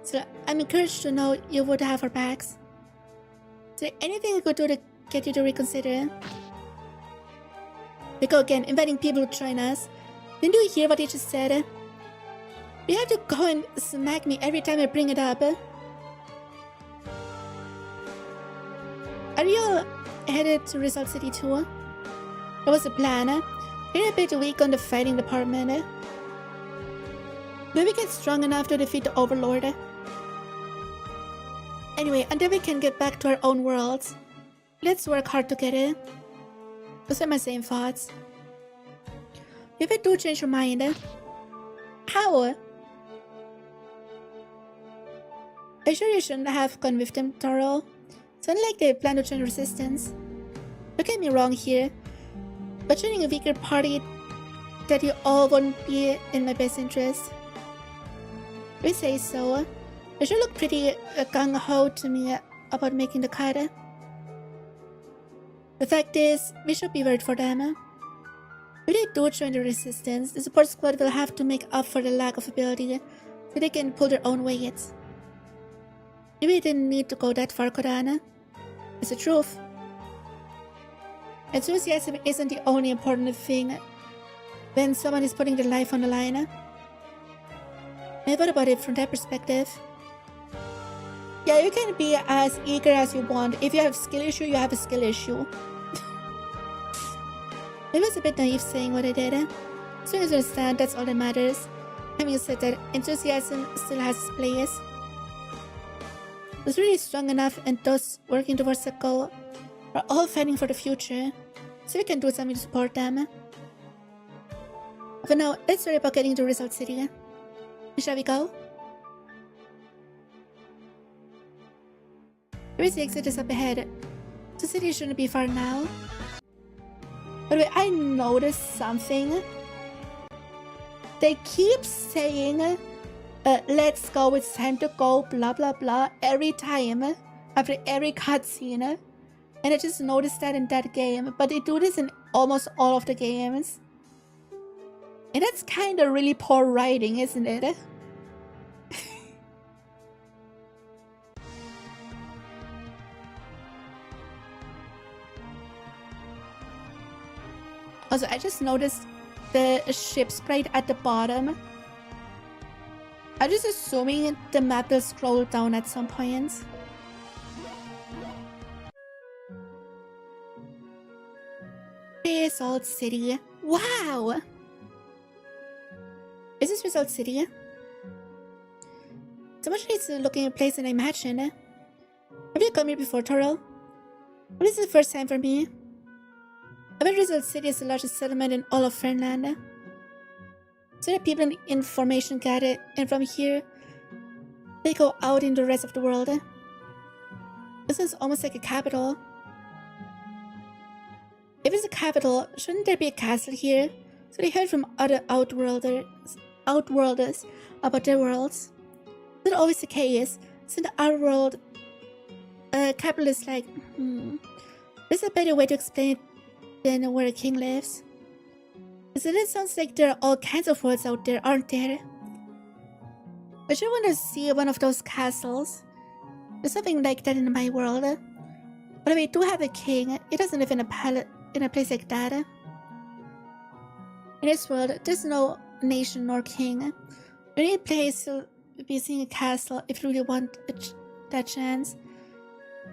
So I'm encouraged to know you would have our backs. Is there anything I could do to get you to reconsider? We go again, inviting people to join us. Didn't you hear what he just said? You have to go and smack me every time I bring it up. Are you headed to Result City too? That was the plan. You're a bit weak on the fighting department. Maybe get strong enough to defeat the Overlord. Anyway, until we can get back to our own worlds, let's work hard together. Those are my same thoughts. If I do change your mind, how? Are you sure you shouldn't have gone with them, Taro? Sounds like they plan to join resistance. Don't get me wrong here, but joining a weaker party that you all won't be in my best interest. We say so. You sure look pretty gung-ho to me about making the cut. The fact is, we should be worried for them. If they do join the resistance, the support squad will have to make up for the lack of ability so they can pull their own weight. Maybe they didn't need to go that far, Kodana. It's the truth. Enthusiasm isn't the only important thing when someone is putting their life on the line. I thought about it from that perspective. Yeah, you can be as eager as you want. If you have a skill issue, you have a skill issue. It was a bit naive saying what I did. As long as you understand, that's all that matters. Having said that, enthusiasm still has its place. It was really strong enough, and those working towards a goal are all fighting for the future, so we can do something to support them. For now, let's worry about getting to Result City. Shall we go? There is the exit is up ahead. The city shouldn't be far now. By the way, I noticed something. They keep saying, let's go, it's time to go, blah blah blah, every time, after every cutscene. And I just noticed that in that game, but they do this in almost all of the games. And that's kind of really poor writing, isn't it? Also, I just noticed the ship sprite at the bottom. I'm just assuming the map will scroll down at some point. Result City. Wow! Is this Result City? It's a much nicer looking place than I imagined. Have you come here before, Toril? Well, this is the first time for me. I bet Result City is the largest settlement in all of Fernland. So that people in information gather, and from here, they go out in the rest of the world. This is almost like a capital. If it's a capital, shouldn't there be a castle here? So they heard from other outworlders about their worlds. Is that always the case? Isn't our world capital is like, there's a better way to explain it than where a king lives. So it sounds like there are all kinds of worlds out there, aren't there? I sure want to see one of those castles. There's something like that in my world. But we do have a king. He doesn't live in a place like that. In this world, there's no nation nor king. We need a place to be seeing a castle if you really want that chance.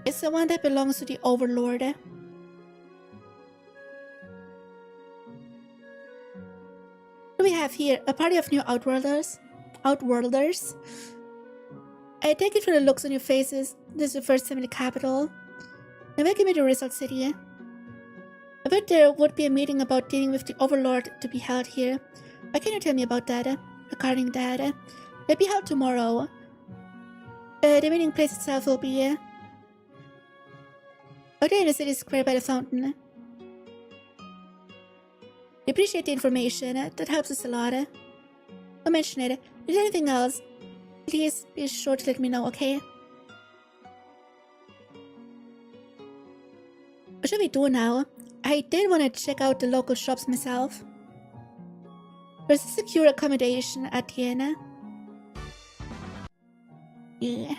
It's the one that belongs to the Overlord. What do we have here? A party of new Outworlders. I take it from the looks on your faces. This is the first time in the capital. Now welcome me to Result City. I bet there would be a meeting about dealing with the Overlord to be held here. Why can you tell me about that? Regarding that? It'll be held tomorrow. The meeting place itself will be out there in the city square by the fountain. We appreciate the information. That helps us a lot. Don't mention it. If there's anything else, please be sure to let me know, okay? What should we do now? I did want to check out the local shops myself. There's a secure accommodation at the inn. Yeah.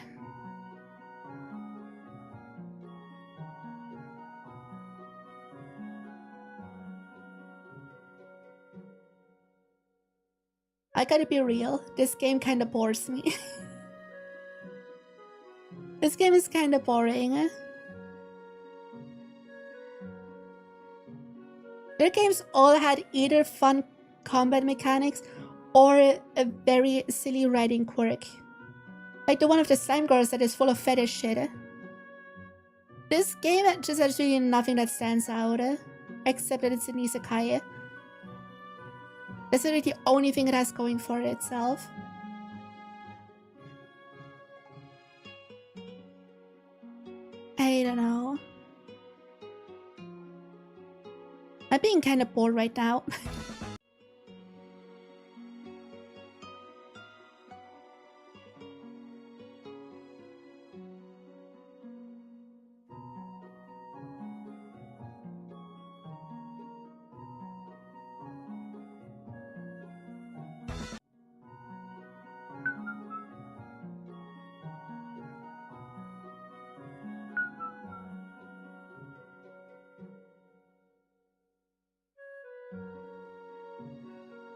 I gotta be real, this game kinda bores me. This game is kinda boring. Their games all had either fun combat mechanics or a very silly writing quirk. Like the one of the slime girls that is full of fetish shit. This game just has really nothing that stands out, except that it's an isekai. That's really the only thing it has going for itself. I don't know. I'm being kind of bored right now.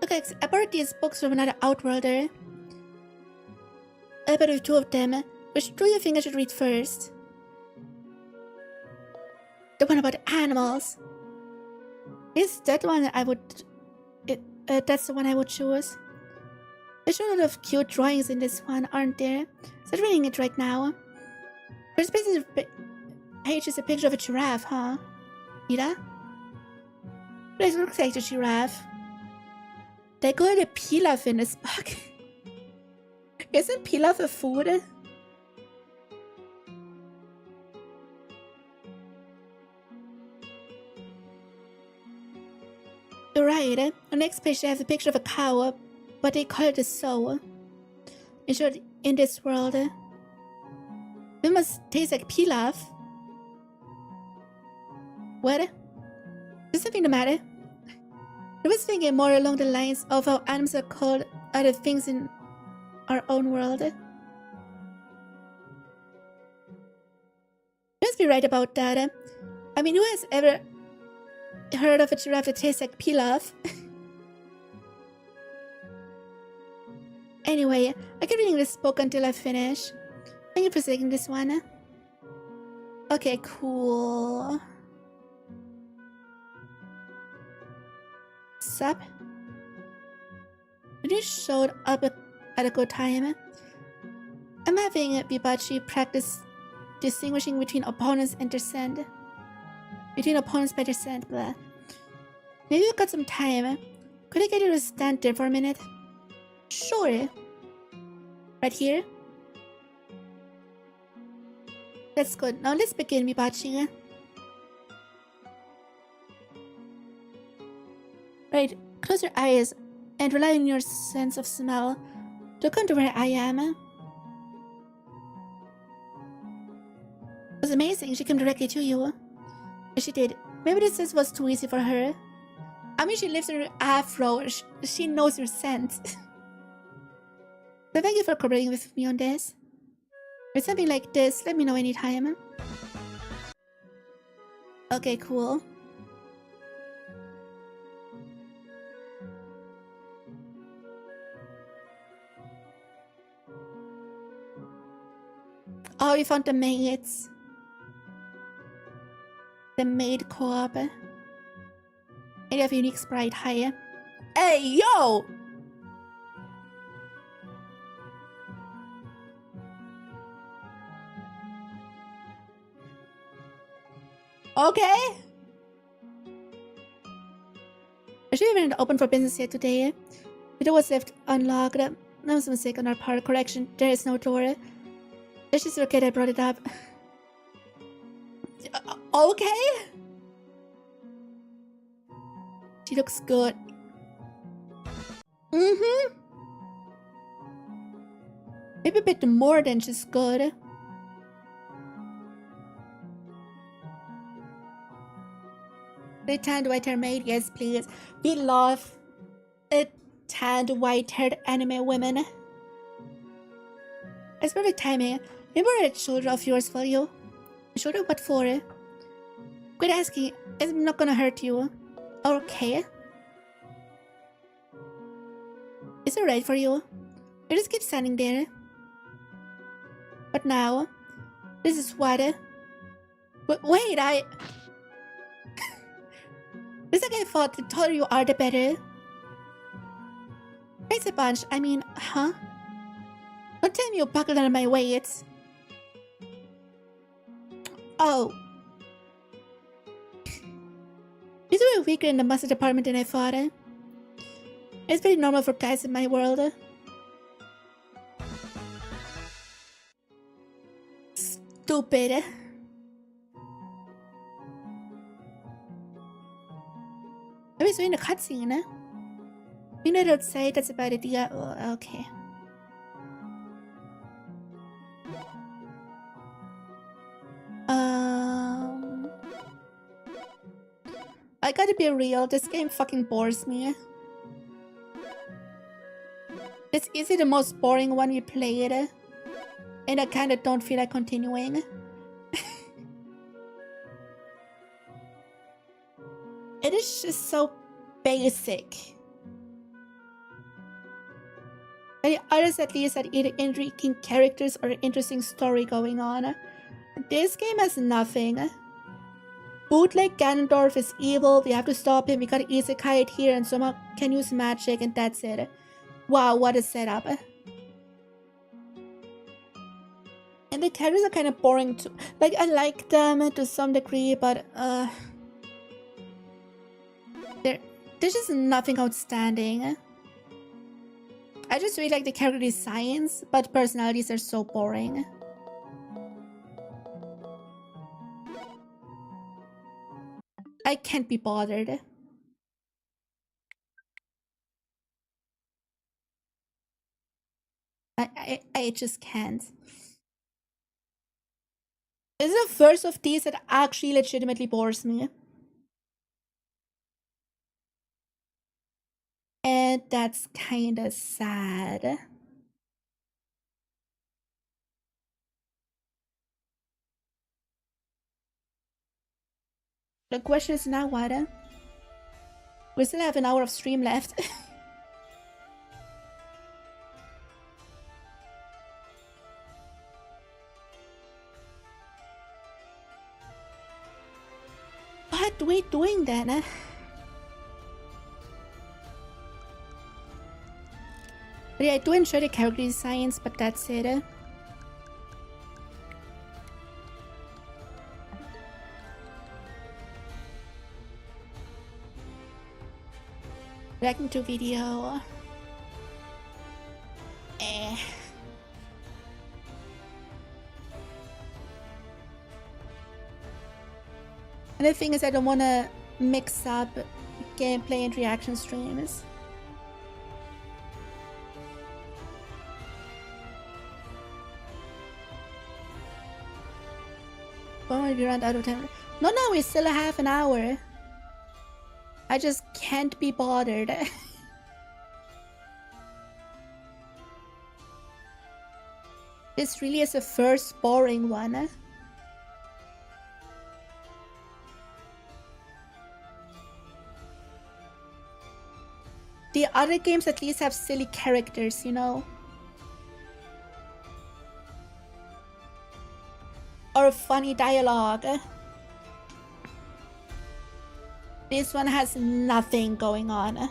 Okay, I borrowed these books from another Outworlder. But with two of them, which do you think I should read first? The one about the animals. Is that one I would... that's the one I would choose. There's a lot of cute drawings in this one, aren't there? So I'm reading it right now. First page is a picture of a giraffe, huh? Mira? It looks like a giraffe. They call it a pilaf in this book. Isn't pilaf a food? You're right. On the next page they have a picture of a cow, but they call it a sow. In short, in this world, it must taste like pilaf. What? Is something the matter? I was thinking more along the lines of how animals are called other things in our own world. You must be right about that. I mean, who has ever heard of a giraffe that tastes like pilaf? Anyway, I keep reading this book until I finish. Thank you for saying this one. Okay, cool. Sup? When you showed up at a good time, I'm having 𝘕𝘬𝘠𝘚 practice distinguishing between opponents and descent. Between opponents by descent, blah. Maybe you've got some time. Could I get you to stand there for a minute? Sure. Right here? That's good. Now let's begin 𝘕𝘬𝘠𝘚. Right, close your eyes and rely on your sense of smell to come to where I am. It was amazing. She came directly to you. She did. Maybe this was too easy for her. I mean, she lives in her afro. She knows your scent. But thank you for cooperating with me on this. With something like this, let me know anytime. Okay, cool. Oh, we found the maids. The maid co-op. And you have a unique sprite. Hi. Hey, yo! Okay. I should have been open for business yet today. The door was left unlocked. That was a mistake on our part. Correction, there is no door. Let's just forget I brought it up. Okay. She looks good. Maybe a bit more than just good. The tanned white-haired maid, yes please. We love a tanned white-haired anime women. It's perfect timing. I borrowed a shoulder of yours for you. A shoulder? What for? Quit asking. It's not gonna hurt you. Okay. It's alright for you. You just keep standing there. But now, this is what... Wait, It's like I thought the taller you are, the better. It's a bunch. I mean, huh? Don't tell me you buckled under my weight. Oh. These were weaker in the muscle department than I thought. It's pretty normal for guys in my world. Stupid. I was doing a cutscene. You know what I'd say? That's about it. Yeah, oh, okay. I gotta be real, this game fucking bores me. It's easily the most boring one we played. And I kinda don't feel like continuing. It is just so basic. The others at least had either intriguing characters or an interesting story going on. This game has nothing. Bootleg Ganondorf is evil, we have to stop him, we gotta isekai it here and somehow can use magic and that's it. Wow, what a setup. And the characters are kind of boring too. Like, I like them to some degree, but there's just nothing outstanding. I just really like the character designs, but personalities are so boring. I can't be bothered. I just can't. This is the first of these that actually legitimately bores me. And that's kinda sad. The question is now what? We still have an hour of stream left. What are we doing then? But yeah, I do enjoy the character designs, but that's it. Reacting to video. And the thing is, I don't want to mix up gameplay and reaction streams. When we run out of time? No, we still have an hour. I just can't be bothered. This really is the first boring one. The other games at least have silly characters, you know? Or funny dialogue. This one has nothing going on.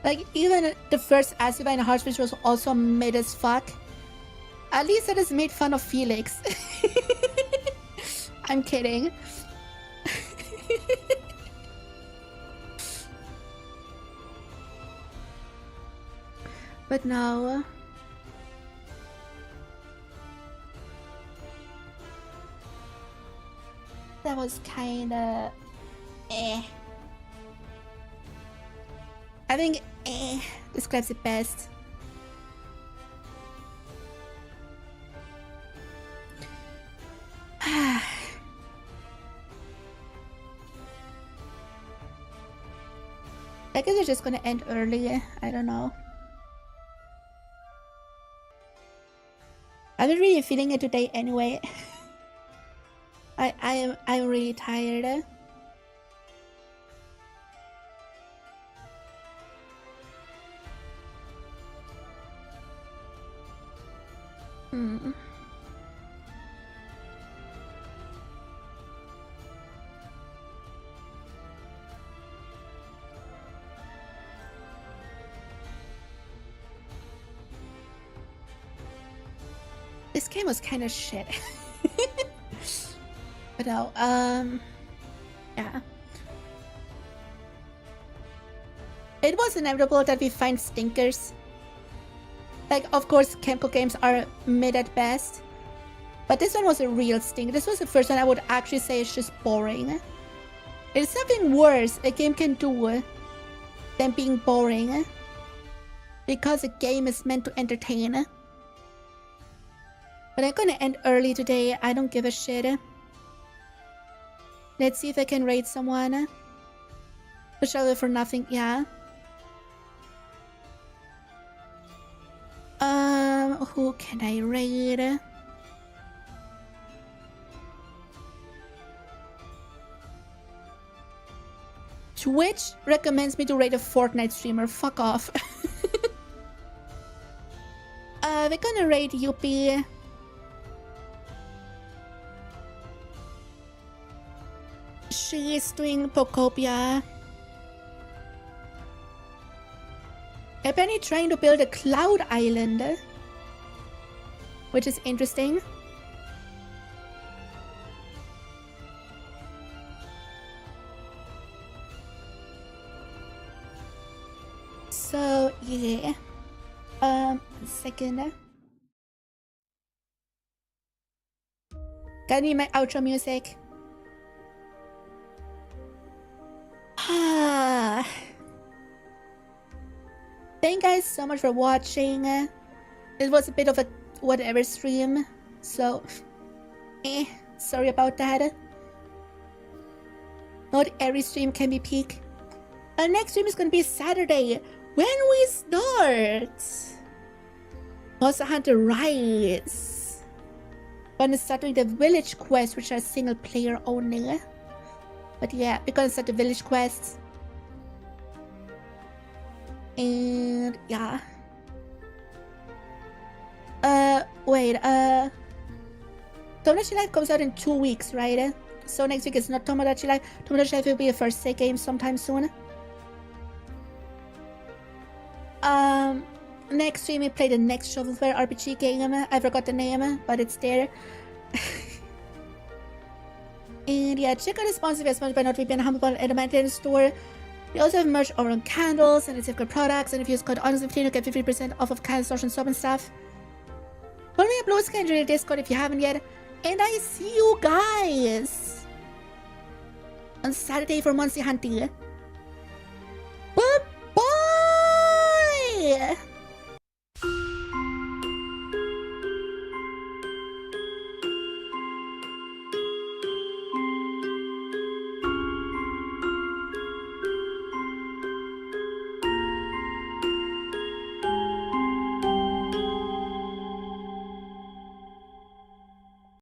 Like, even the first 𝘕𝘕𝘠𝘦 𝘖𝘕𝘠 was also mid as fuck. At least it has made fun of Felix. I'm kidding. But no. That was kinda I think describes it best. I guess it's just gonna end early. I don't know. I've been really feeling it today anyway. I'm really tired. This game was kind of shit. But no, yeah. It was inevitable that we find stinkers. Like, of course, Kemco games are mid at best. But this one was a real stinker. This was the first one I would actually say is just boring. There's something worse a game can do than being boring. Because a game is meant to entertain. But I'm gonna end early today. I don't give a shit. Let's see if I can raid someone. Shovelware for nothing, yeah. Who can I raid? Twitch recommends me to raid a Fortnite streamer. Fuck off. We're gonna raid 𝘕𝘴𝘦. She's doing 𝘕𝘠𝘵𝘗. Apparently trying to build a cloud island, which is interesting. So yeah, 1 second. Gotta need my outro music. Thank you guys so much for watching. It was a bit of a whatever stream, so sorry about that. Not every stream can be peak. Our next stream is gonna be Saturday when we start Monster Hunter Rise. Gonna start doing the village quests, which are single player only. But yeah, we're gonna start the village quests. And yeah. Wait, Tomodachi Life comes out in 2 weeks, right? So next week is not Tomodachi Life. Tomodachi Life will be a first day game sometime soon. Next stream we play the next Shovelware RPG game. I forgot the name, but it's there. And yeah, check out the sponsor if you're sponsored by NordVPN, Humble and Adamantine store. We also have merch over on candles and it's good products, and if you use code HONEST15 you'll get 50% off of candle stores and soap and stuff. Follow me up below, scan your Discord if you haven't yet. And I see you guys on Saturday for Monster Hunting.